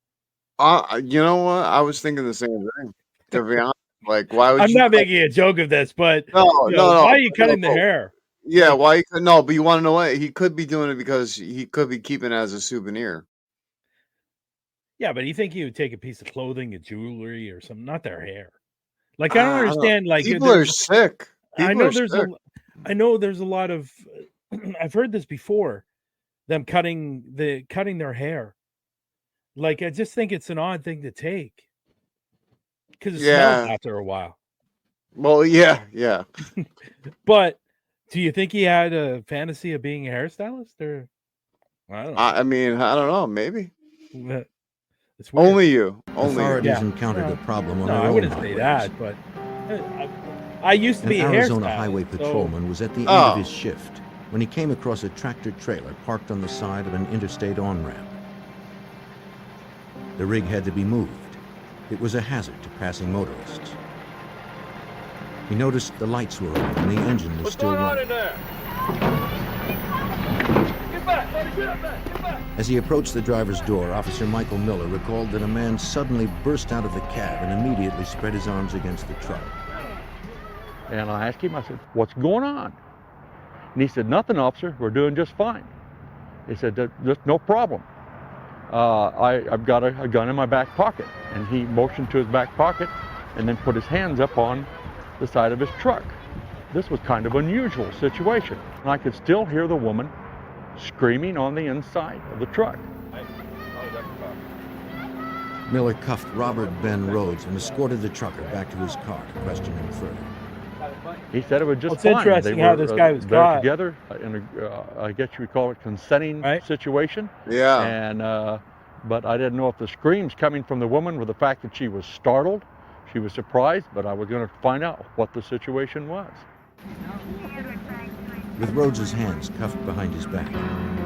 You know what? I was thinking the same thing. To be honest, like, why would I'm you not making a joke of this, but No, you no, know, no. why are you cutting the hair? Yeah, why? No, but you want to know what? He could be doing it because he could be keeping it as a souvenir. Yeah, but you think he would take a piece of clothing, a jewelry, or something? Not their hair. Like, I don't I don't know. understand. Like, People are sick. I People know are there's sick. I know there's a lot of. I've heard this before. Them cutting their hair. Like, I just think it's an odd thing to take because it smells Yeah. after a while. Well, yeah. But do you think he had a fantasy of being a hairstylist, or I don't know? I mean, I don't know. Maybe It's weird. only you. Only you. Authorities Yeah. encountered a problem on No, their I own wouldn't say highways. that, but I used to An be a Arizona hairstylist, highway so- patrolman was at the end Oh. of his shift when he came across a tractor trailer parked on the side of an interstate on-ramp. The rig had to be moved. It was a hazard to passing motorists. He noticed the lights were on and the engine was still running. there? As he approached the driver's door, Officer Michael Miller recalled that a man suddenly burst out of the cab and immediately spread his arms against the truck. And I asked him, I said, "What's going on?" And he said, "Nothing, officer, we're doing just fine." He said, "Just no problem. I've got a gun in my back pocket." And he motioned to his back pocket and then put his hands up on the side of his truck. This was kind of unusual situation. And I could still hear the woman screaming on the inside of the truck. Miller cuffed Robert Ben Rhoades and escorted the trucker back to his car to question him further. He said it was just It's fine. interesting They how were, this guy was there caught. together in a, I guess you would call it consenting situation. Yeah. And but I didn't know if the screams coming from the woman were the fact that she was startled, she was surprised, but I was going to find out what the situation was. With Rhodes's hands cuffed behind his back,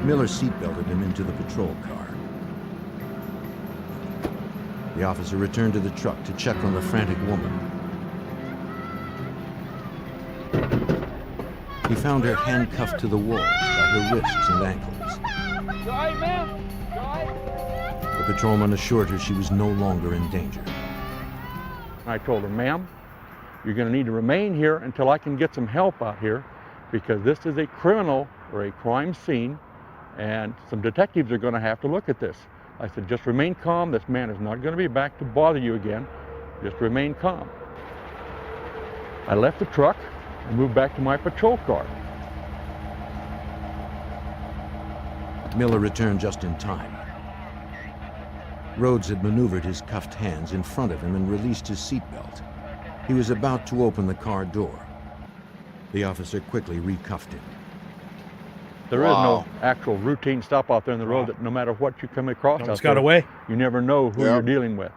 Miller seatbelted him into the patrol car. The officer returned to the truck to check on the frantic woman. He found her handcuffed to the walls by her wrists and ankles. The patrolman assured her she was no longer in danger. I told her, "Ma'am, you're going to need to remain here until I can get some help out here, because this is a criminal or a crime scene, and some detectives are going to have to look at this." I said, "Just remain calm. This man is not going to be back to bother you again. Just remain calm." I left the truck and moved back to my patrol car. Miller returned just in time. Rhoades had maneuvered his cuffed hands in front of him and released his seatbelt. He was about to open the car door. The officer quickly recuffed him. There is no actual routine stop out there in the road that no matter what you come across Almost out got there, away. you never know who you're dealing with.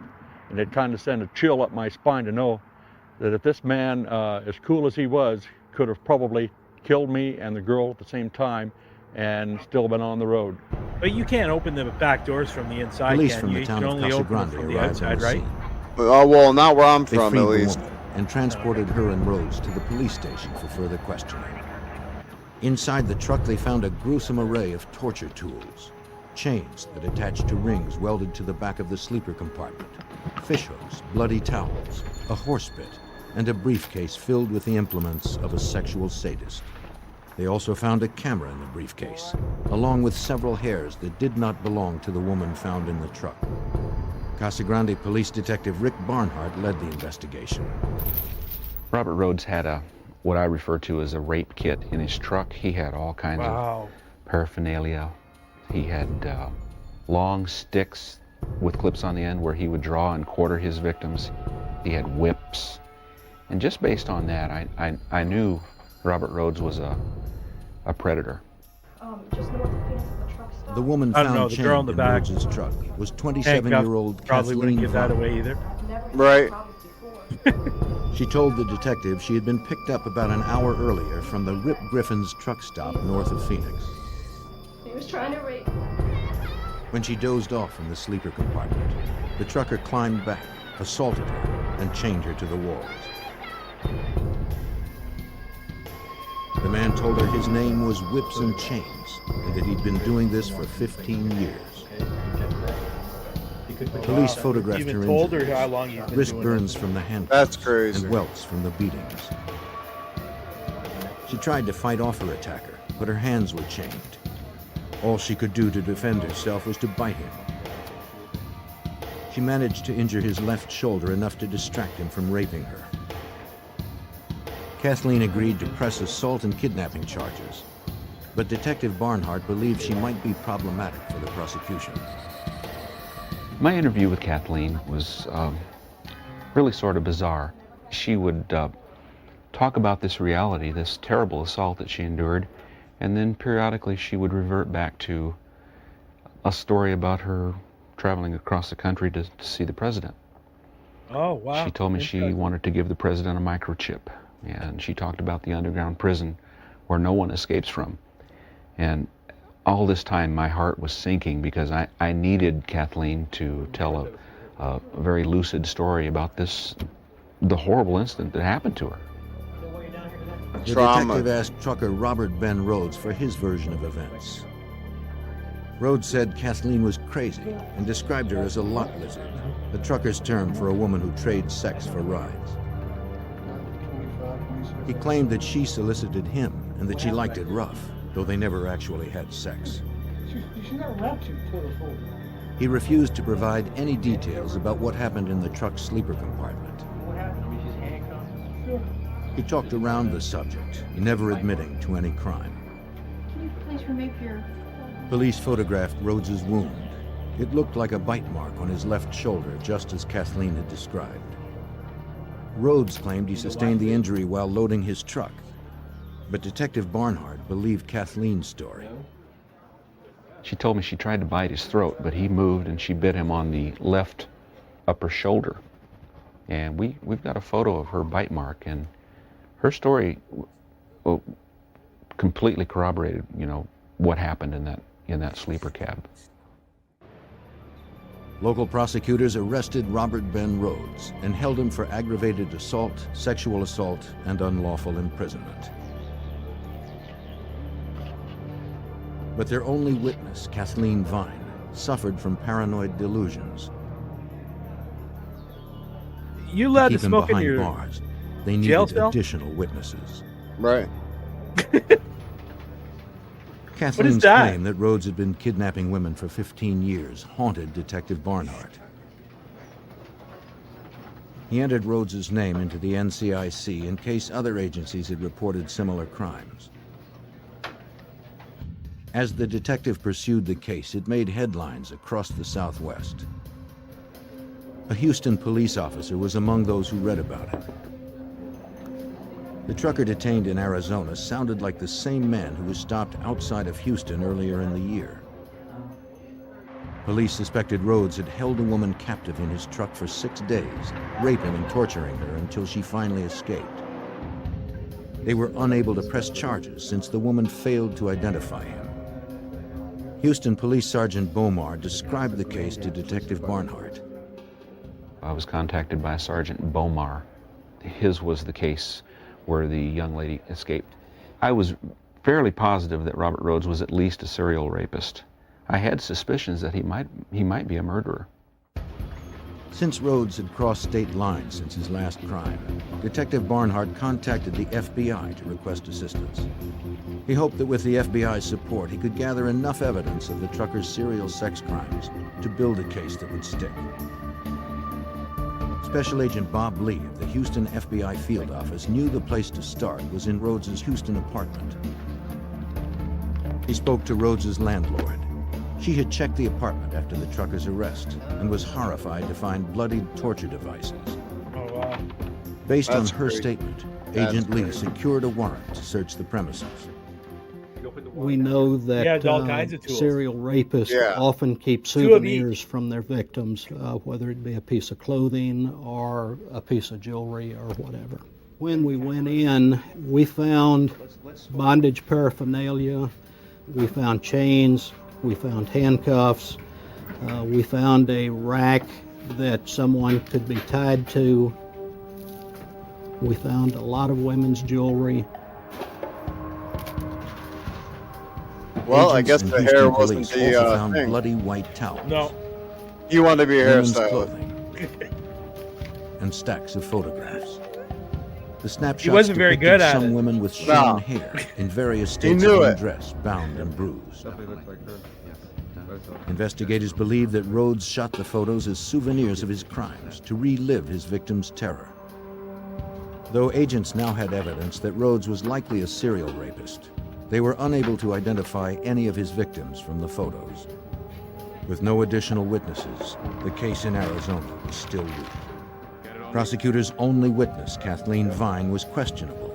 And it kind of sent a chill up my spine to know that if this man, as cool as he was, could have probably killed me and the girl at the same time and still been on the road. But you can't open the back doors from the inside, Police can from you? the You town can of only Casa open them Grande from the arrived on outside, the right? scene. Well, not where I'm They from, freed at the least. woman and transported her and Rhoades to the police station for further questioning. Inside the truck, they found a gruesome array of torture tools. Chains that attached to rings welded to the back of the sleeper compartment, fishhooks, bloody towels, a horse bit, and a briefcase filled with the implements of a sexual sadist. They also found a camera in the briefcase, along with several hairs that did not belong to the woman found in the truck. Casa Grande Police Detective Rick Barnhart led the investigation. Robert Rhoades had what I refer to as a rape kit in his truck. He had all kinds of paraphernalia. He had long sticks with clips on the end where he would draw and quarter his victims. He had whips. And just based on that, I knew Robert Rhoades was a predator. Just north of Phoenix at the truck stop. The woman I don't know, found the chained girl in the back. Rhodes's truck was 27-year-old Probably wouldn't Kathleen give that Vaughn. away either. Right. She told the detective she had been picked up about an hour earlier from the Rip Griffin's truck stop north of Phoenix. He was trying to rape me. When she dozed off in the sleeper compartment, the trucker climbed back, assaulted her, and chained her to the walls. The man told her his name was Whips and Chains, and that he'd been doing this for 15 years. Police photographed Even her told her injuries, how long he's been wrist doing burns from the handcuffs, That's crazy. and welts from the beatings. She tried to fight off her attacker, but her hands were chained. All she could do to defend herself was to bite him. She managed to injure his left shoulder enough to distract him from raping her. Kathleen agreed to press assault and kidnapping charges, but Detective Barnhart believed she might be problematic for the prosecution. My interview with Kathleen was really sort of bizarre. She would talk about this reality, this terrible assault that she endured, and then periodically she would revert back to a story about her traveling across the country to see the president. Oh, wow. She told me she wanted to give the president a microchip, and she talked about the underground prison where no one escapes from. And all this time my heart was sinking because I needed Kathleen to tell a very lucid story about the horrible incident that happened to her. The detective asked trucker Robert Ben Rhoades for his version of events. Rhoades said Kathleen was crazy and described her as a lot lizard, a trucker's term for a woman who trades sex for rides. He claimed that she solicited him and that she liked it rough, though they never actually had sex. He refused to provide any details about what happened in the truck's sleeper compartment. He talked around the subject, never admitting to any crime. Can you please remove your... Police photographed Rhoades' wound. It looked like a bite mark on his left shoulder, just as Kathleen had described. Rhoades claimed he sustained the injury while loading his truck, but Detective Barnhart believed Kathleen's story. She told me she tried to bite his throat, but he moved and she bit him on the left upper shoulder. And we've got a photo of her bite mark, and her story completely corroborated, what happened in that sleeper cab. Local prosecutors arrested Robert Ben Rhoades and held him for aggravated assault, sexual assault, and unlawful imprisonment. But their only witness, Kathleen Vine, suffered from paranoid delusions. You allowed to keep him smoke in behind your bars. They jail needed cell? additional witnesses. Right. Kathleen's claim that Rhoades had been kidnapping women for 15 years haunted Detective Barnhart. He entered Rhoades' name into the NCIC in case other agencies had reported similar crimes. As the detective pursued the case, it made headlines across the Southwest. A Houston police officer was among those who read about it. The trucker detained in Arizona sounded like the same man who was stopped outside of Houston earlier in the year. Police suspected Rhoades had held a woman captive in his truck for 6 days, raping and torturing her until she finally escaped. They were unable to press charges since the woman failed to identify him. Houston Police Sergeant Bomar described the case to Detective Barnhart. I was contacted by Sergeant Bomar. His was the case where the young lady escaped. I was fairly positive that Robert Rhoades was at least a serial rapist. I had suspicions that he might be a murderer. Since Rhoades had crossed state lines since his last crime, Detective Barnhart contacted the FBI to request assistance. He hoped that with the FBI's support, he could gather enough evidence of the trucker's serial sex crimes to build a case that would stick. Special Agent Bob Lee of the Houston FBI field office knew the place to start was in Rhoades' Houston apartment. He spoke to Rhoades' landlord. She had checked the apartment after the trucker's arrest and was horrified to find bloodied torture devices. Oh, wow. Based on That's her great. statement, That's Agent Lee great. secured a warrant to search the premises. We know that Yeah, all kinds of tools. serial rapists Yeah. often keep 2 of each. souvenirs from their victims, whether it be a piece of clothing or a piece of jewelry or whatever. When we went in, we found bondage paraphernalia, we found chains, we found handcuffs, we found a rack that someone could be tied to. We found a lot of women's jewelry. Well, I Agents guess and the Houston hair wasn't police the also found thing. bloody white towels, No. You wanted to be a women's hairstylist. clothing, and stacks of photographs. The snapshots wasn't very depicted good at some it. women with No. shorn hair in various states knew of it. undress, bound and bruised. Investigators believe that Rhoades shot the photos as souvenirs of his crimes to relive his victims' terror. Though agents now had evidence that Rhoades was likely a serial rapist, they were unable to identify any of his victims from the photos. With no additional witnesses, the case in Arizona was still weak. Prosecutors' only witness, Kathleen Vine, was questionable.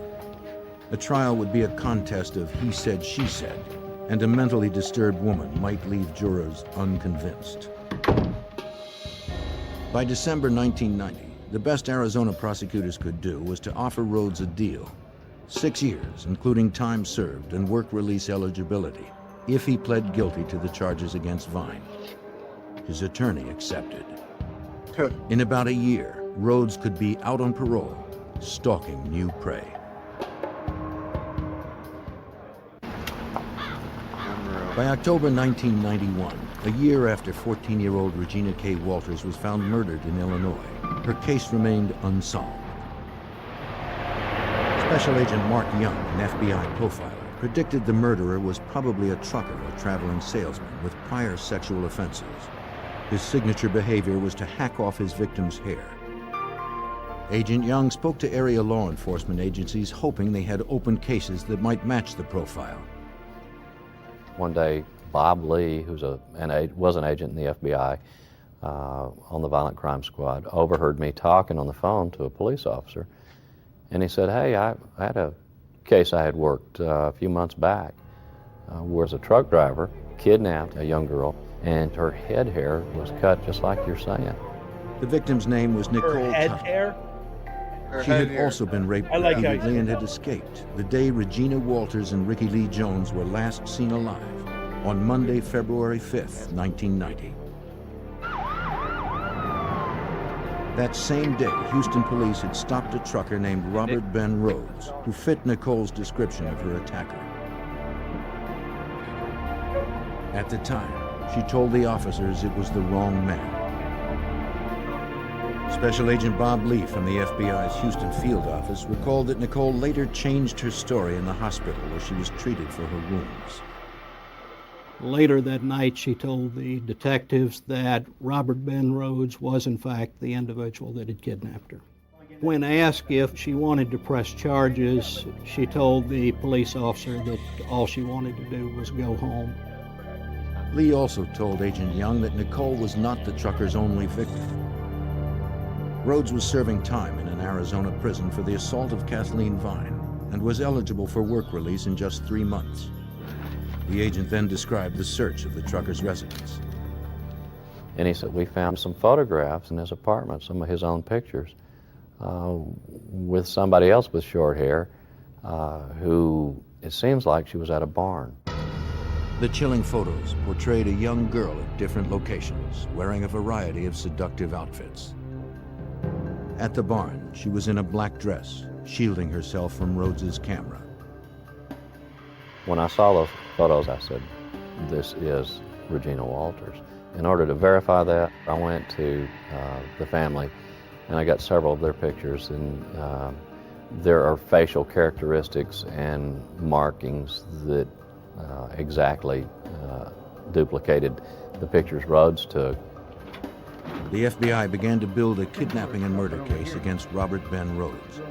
A trial would be a contest of he said, she said, and a mentally disturbed woman might leave jurors unconvinced. By December 1990, the best Arizona prosecutors could do was to offer Rhoades a deal. 6 years, including time served and work release eligibility, if he pled guilty to the charges against Vine. His attorney accepted. In about a year, Rhoades could be out on parole, stalking new prey. Unreal. By October 1991, a year after 14-year-old Regina K. Walters was found murdered in Illinois, her case remained unsolved. Special Agent Mark Young, an FBI profiler, predicted the murderer was probably a trucker or traveling salesman with prior sexual offenses. His signature behavior was to hack off his victim's hair. Agent Young spoke to area law enforcement agencies hoping they had open cases that might match the profile. One day, Bob Lee, who was an agent in the FBI on the Violent Crime Squad, overheard me talking on the phone to a police officer. And he said, hey, I had a case I had worked a few months back where a truck driver kidnapped a young girl and her head hair was cut just like you're saying. The victim's name was Nicole Her head Tuttle. hair? She had also been raped repeatedly and had escaped the day Regina Walters and Ricky Lee Jones were last seen alive, on Monday, February 5th, 1990. That same day, Houston police had stopped a trucker named Robert Ben Rhoades, who fit Nicole's description of her attacker. At the time, she told the officers it was the wrong man. Special Agent Bob Lee from the FBI's Houston field office recalled that Nicole later changed her story in the hospital where she was treated for her wounds. Later that night, she told the detectives that Robert Ben Rhoades was, in fact, the individual that had kidnapped her. When asked if she wanted to press charges, she told the police officer that all she wanted to do was go home. Lee also told Agent Young that Nicole was not the trucker's only victim. Rhoades was serving time in an Arizona prison for the assault of Kathleen Vine and was eligible for work release in just 3 months. The agent then described the search of the trucker's residence. And he said, we found some photographs in his apartment, some of his own pictures, with somebody else with short hair, who it seems like she was at a barn. The chilling photos portrayed a young girl at different locations, wearing a variety of seductive outfits. At the barn, she was in a black dress, shielding herself from Rhodes's camera. When I saw those photos, I said, this is Regina Walters. In order to verify that, I went to the family and I got several of their pictures, and there are facial characteristics and markings that exactly duplicated the pictures Rhoades took. The FBI began to build a kidnapping and murder case against Robert Ben Rhoades.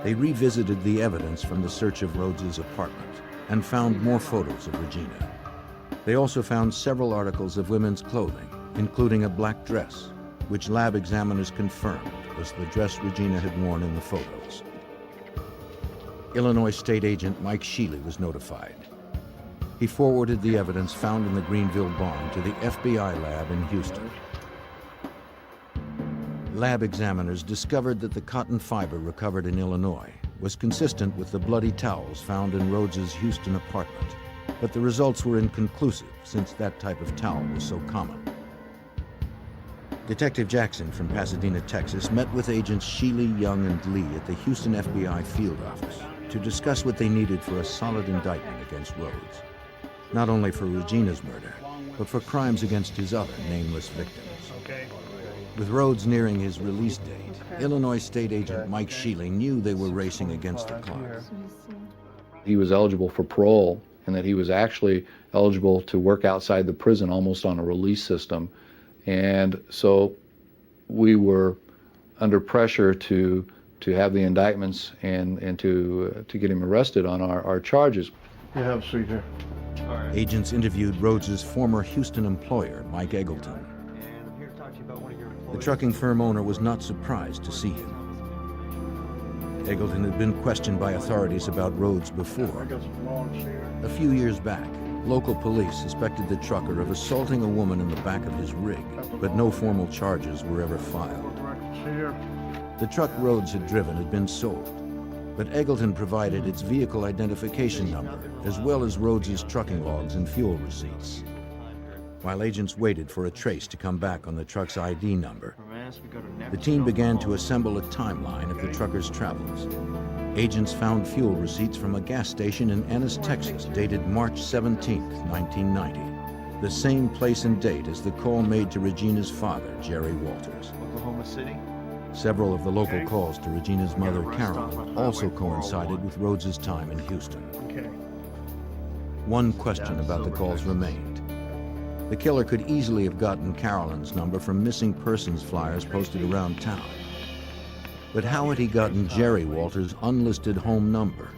They revisited the evidence from the search of Rhodes's apartment and found more photos of Regina. They also found several articles of women's clothing, including a black dress, which lab examiners confirmed was the dress Regina had worn in the photos. Illinois State Agent Mike Sheely was notified. He forwarded the evidence found in the Greenville barn to the FBI lab in Houston. Lab examiners discovered that the cotton fiber recovered in Illinois was consistent with the bloody towels found in Rhodes's Houston apartment, but the results were inconclusive since that type of towel was so common. Detective Jackson from Pasadena, Texas, met with agents Sheely, Young, and Lee at the Houston FBI field office to discuss what they needed for a solid indictment against Rhoades, not only for Regina's murder, but for crimes against his other nameless victims. With Rhoades nearing his release date, Illinois State Agent Mike Sheely knew they were racing against the clock. He was eligible for parole, and that he was actually eligible to work outside the prison almost on a release system. And so we were under pressure to have the indictments and to get him arrested on our charges. You have a seat here. Agents interviewed Rhodes's former Houston employer, Mike Eggleton. The trucking firm owner was not surprised to see him. Eggleton had been questioned by authorities about Rhoades before. A few years back, local police suspected the trucker of assaulting a woman in the back of his rig, but no formal charges were ever filed. The truck Rhoades had driven had been sold, but Eggleton provided its vehicle identification number, as well as Rhodes's trucking logs and fuel receipts. While agents waited for a trace to come back on the truck's ID number, the team began to assemble a timeline of the trucker's travels. agents found fuel receipts from a gas station in Ennis, Texas, dated March 17, 1990. The same place and date as the call made to Regina's father, Jerry Walters. Oklahoma City. Several of the local calls to Regina's mother, Carolyn, also coincided with Rhoades' time in Houston. One question about the calls remained. The killer could easily have gotten Carolyn's number from missing persons flyers posted around town. But how had he gotten Jerry Walters' unlisted home number?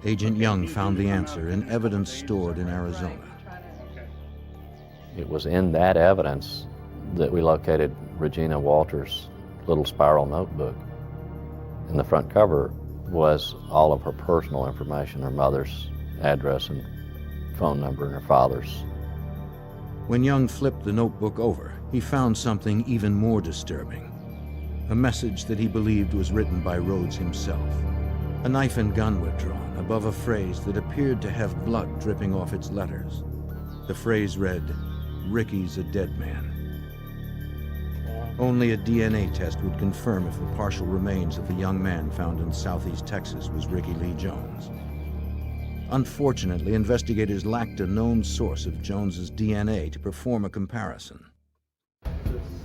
Agent Young found the answer in evidence stored in Arizona. It was in that evidence that we located Regina Walters' little spiral notebook. And the front cover was all of her personal information, her mother's address and phone number, and her father's. When Young flipped the notebook over, he found something even more disturbing. A message that he believed was written by Rhoades himself. A knife and gun were drawn above a phrase that appeared to have blood dripping off its letters. The phrase read, "Ricky's a dead man." Only a DNA test would confirm if the partial remains of the young man found in southeast Texas was Ricky Lee Jones. Unfortunately, investigators lacked a known source of Jones's DNA to perform a comparison.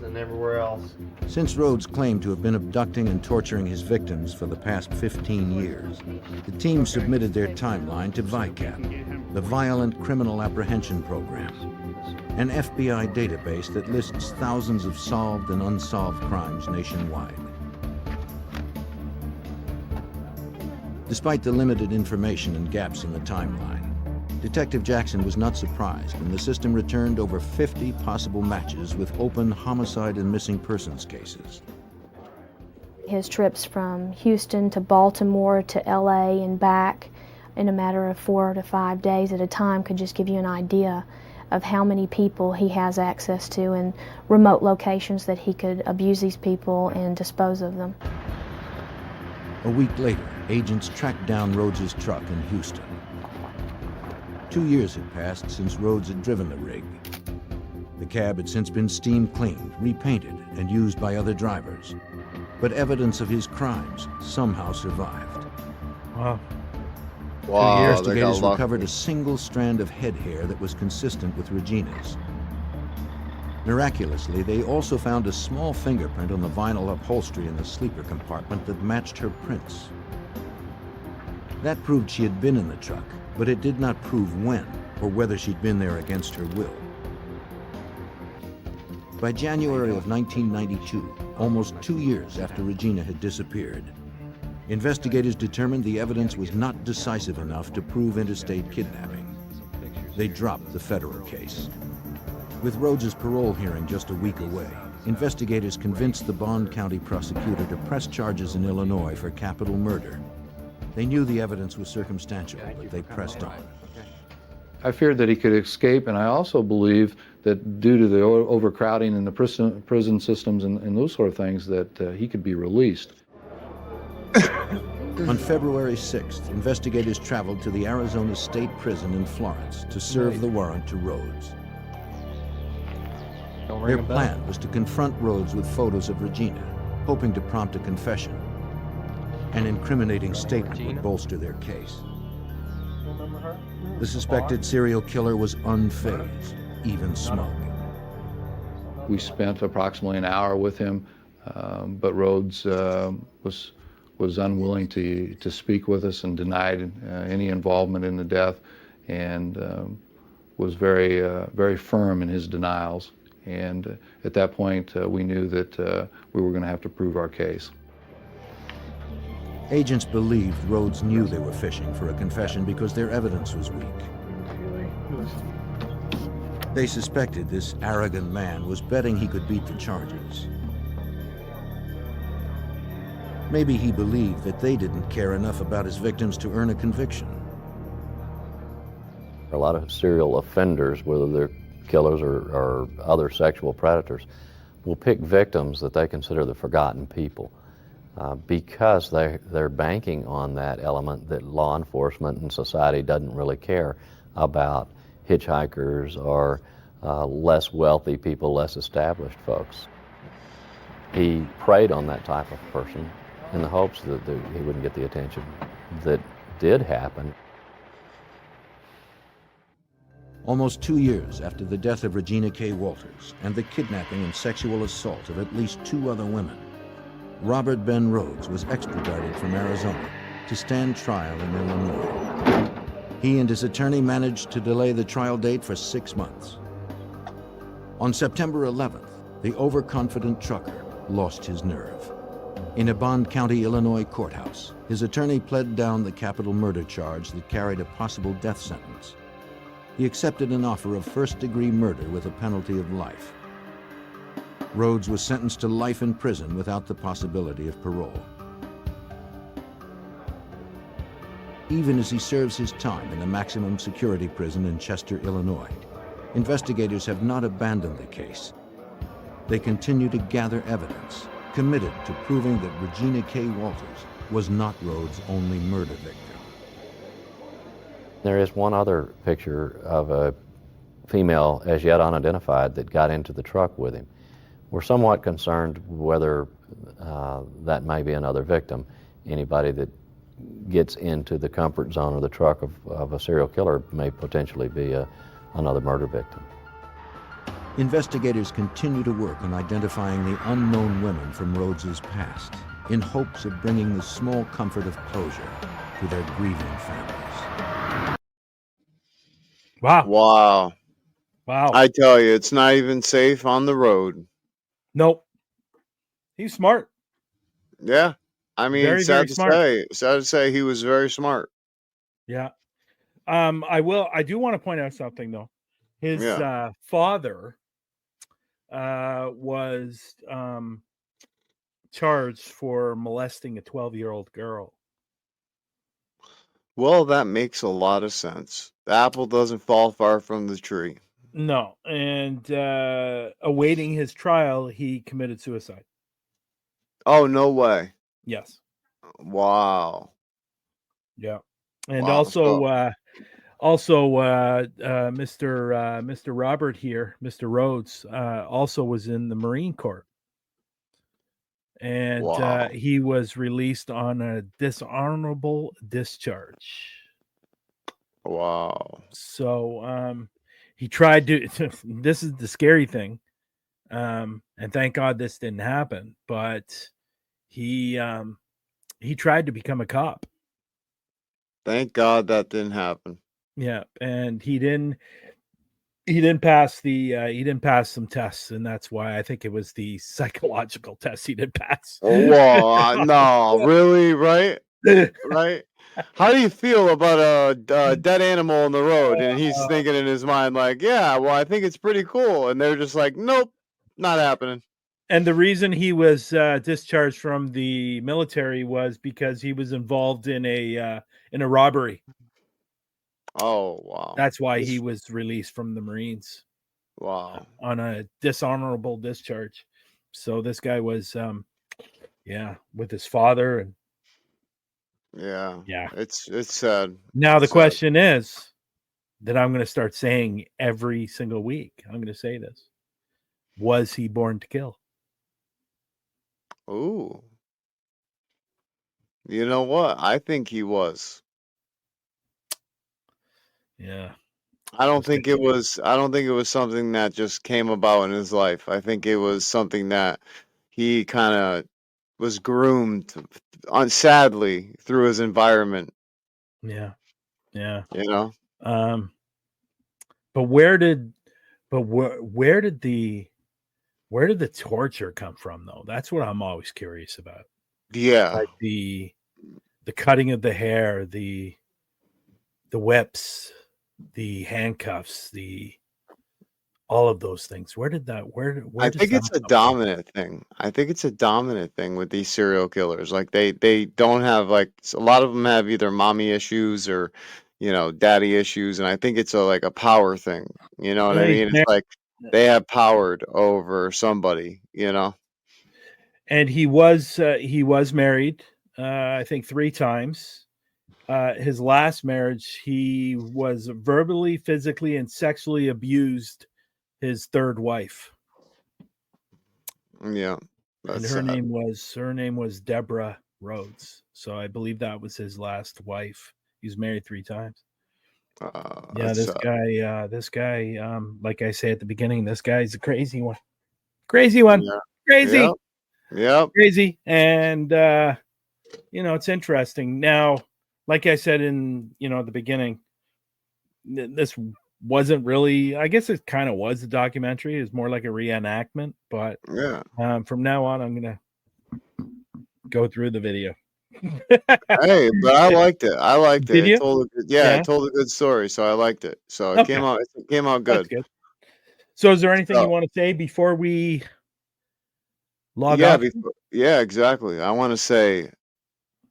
And everywhere else. Since Rhoades claimed to have been abducting and torturing his victims for the past 15 years, the team submitted their timeline to VICAP, the Violent Criminal Apprehension Program, an FBI database that lists thousands of solved and unsolved crimes nationwide. Despite the limited information and gaps in the timeline, Detective Jackson was not surprised when the system returned over 50 possible matches with open homicide and missing persons cases. His trips from Houston to Baltimore to LA and back in a matter of 4 to 5 days at a time could just give you an idea of how many people he has access to and remote locations that he could abuse these people and dispose of them. A week later, agents tracked down Rhoades' truck in Houston. 2 years had passed since Rhoades had driven the rig. The cab had since been steam cleaned, repainted, and used by other drivers. But evidence of his crimes somehow survived. Wow. Wow, Investigators recovered a single strand of head hair that was consistent with Regina's. Miraculously, they also found a small fingerprint on the vinyl upholstery in the sleeper compartment that matched her prints. That proved she had been in the truck, but it did not prove when or whether she'd been there against her will. By January of 1992, almost 2 years after Regina had disappeared, investigators determined the evidence was not decisive enough to prove interstate kidnapping. They dropped the federal case. With Rhoades' parole hearing just a week away, investigators convinced the Bond County prosecutor to press charges in Illinois for capital murder. They knew the evidence was circumstantial, but they pressed on. I feared that he could escape, and I also believe that due to the overcrowding in the prison systems and those sort of things, that he could be released. On February 6th, investigators traveled to the Arizona State Prison in Florence to serve the warrant to Rhoades. Their plan was to confront Rhoades with photos of Regina, hoping to prompt a confession. An incriminating statement would bolster their case. The suspected serial killer was unfazed, even smug. We spent approximately an hour with him, but Rhoades was unwilling to speak with us and denied any involvement in the death, and was very firm in his denials. And at that point, we knew that we were going to have to prove our case. Agents believed Rhoades knew they were fishing for a confession because their evidence was weak. They suspected this arrogant man was betting he could beat the charges. Maybe he believed that they didn't care enough about his victims to earn a conviction. A lot of serial offenders, whether they're killers or other sexual predators, will pick victims that they consider the forgotten people. Because they're banking on that element that law enforcement and society doesn't really care about hitchhikers or less wealthy people, less established folks. He preyed on that type of person in the hopes that he wouldn't get the attention that did happen. Almost 2 years after the death of Regina K. Walters and the kidnapping and sexual assault of at least 2 other women, Robert Ben Rhoades was extradited from Arizona to stand trial in Illinois. He and his attorney managed to delay the trial date for 6 months. On September 11th, the overconfident trucker lost his nerve. In a Bond County, Illinois courthouse, his attorney pled down the capital murder charge that carried a possible death sentence. He accepted an offer of first-degree murder with a penalty of life. Rhoades was sentenced to life in prison without the possibility of parole. Even as he serves his time in the maximum security prison in Chester, Illinois, investigators have not abandoned the case. They continue to gather evidence, committed to proving that Regina K. Walters was not Rhoades' only murder victim. There is one other picture of a female as yet unidentified that got into the truck with him. We're somewhat concerned whether that may be another victim. Anybody that gets into the comfort zone of the truck of a serial killer may potentially be another murder victim. Investigators continue to work on identifying the unknown women from Rhoades' past in hopes of bringing the small comfort of closure to their grieving families. Wow. Wow. Wow. I tell you, it's not even safe on the road. Nope. He's smart. Yeah. I mean, Very, very smart. Sad to say he was very smart. Yeah. I do want to point out something though. His father was charged for molesting a 12-year-old girl. Well, that makes a lot of sense. The apple doesn't fall far from the tree. No, and awaiting his trial, he committed suicide. Oh, no way. Yes. Wow. Yeah. And Wow, Mr. Robert here, Mr. Rhoades, also was in the Marine Corps. And Wow. he was released on a dishonorable discharge. Wow. So he tried to this is the scary thing. And thank God this didn't happen, but he tried to become a cop. Thank God that didn't happen. Yeah, and he didn't pass some tests, and that's why I think it was the psychological test he didn't pass. Whoa, no, really, right? Right? How do you feel about a dead animal on the road? And he's thinking in his mind, like, yeah, well, I think it's pretty cool. And they're just like, nope, not happening. And the reason he was discharged from the military was because he was involved in a robbery. Oh, wow. That's why he was released from the Marines. Wow. On a dishonorable discharge. So this guy was, with his father and. Yeah. Yeah. It's sad. Now the question is that I'm going to start saying every single week. I'm going to say this. Was he born to kill? Ooh. You know what? I think he was. Yeah. I don't think it was something that just came about in his life. I think it was something that he kind of was groomed sadly through his environment. Yeah. Yeah. You know? But where did the torture come from though? That's what I'm always curious about. Yeah. Like the cutting of the hair, the whips, the handcuffs, all of those things. Where I think it's a dominant thing. I think it's a dominant thing with these serial killers. Like they don't have a lot of them have either mommy issues or, daddy issues. And I think it's a power thing. You know what I mean? It's like they have powered over somebody, And he was married, I think 3 times. His last marriage, he was verbally, physically, and sexually abused his 3rd wife. Yeah. And her name was Deborah Rhoades. So I believe that was his last wife. He was married 3 times. Yeah, this guy, like I say at the beginning, this guy's a crazy one. Crazy one. Yeah. Crazy. Yep. Crazy. And it's interesting. Now, like I said in, the beginning, this wasn't really, I guess it kind of was a documentary. It's more like a reenactment, but yeah. From now on, I'm gonna go through the video. Hey, but I liked it. I liked Did it. you? It told it told a good story, so I liked it. So it came out good. That's good. So is there anything you want to say before we log off? Yeah, exactly. I want to say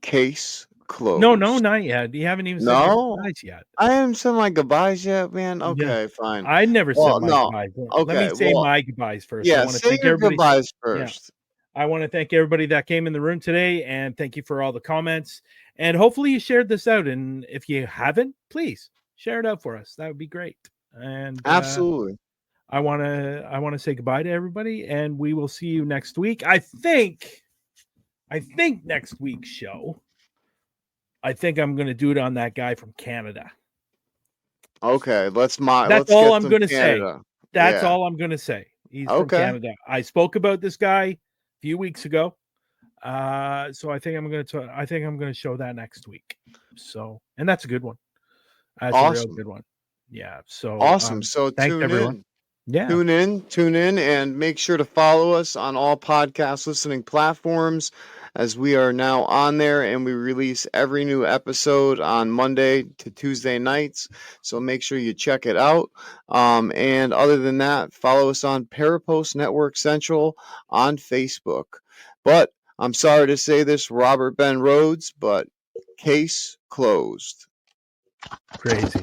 case closed. No, not yet. You haven't even said your goodbyes yet. I haven't said my goodbyes yet, man. Okay, fine. I never said my goodbyes. Okay, let me say my goodbyes first. Yeah, I want to say thank your everybody. goodbyes first. I want to thank everybody that came in the room today, and thank you for all the comments. And hopefully you shared this out. And if you haven't, please share it out for us. That would be great. And absolutely, I want to say goodbye to everybody, and we will see you next week. I think next week's show, I think I'm going to do it on that guy from Canada. Okay, that's all I'm going to say. That's all I'm going to say. He's from Canada. I spoke about this guy a few weeks ago. So I think I'm going to show that next week. So, and that's a good one. That's a real good one. Yeah. So awesome. So thanks everyone. Yeah. Tune in, and make sure to follow us on all podcast listening platforms, as we are now on there, and we release every new episode on Monday to Tuesday nights. So make sure you check it out. And other than that, follow us on Parapost Network Central on Facebook. But I'm sorry to say this, Robert Ben Rhoades, but case closed. Crazy.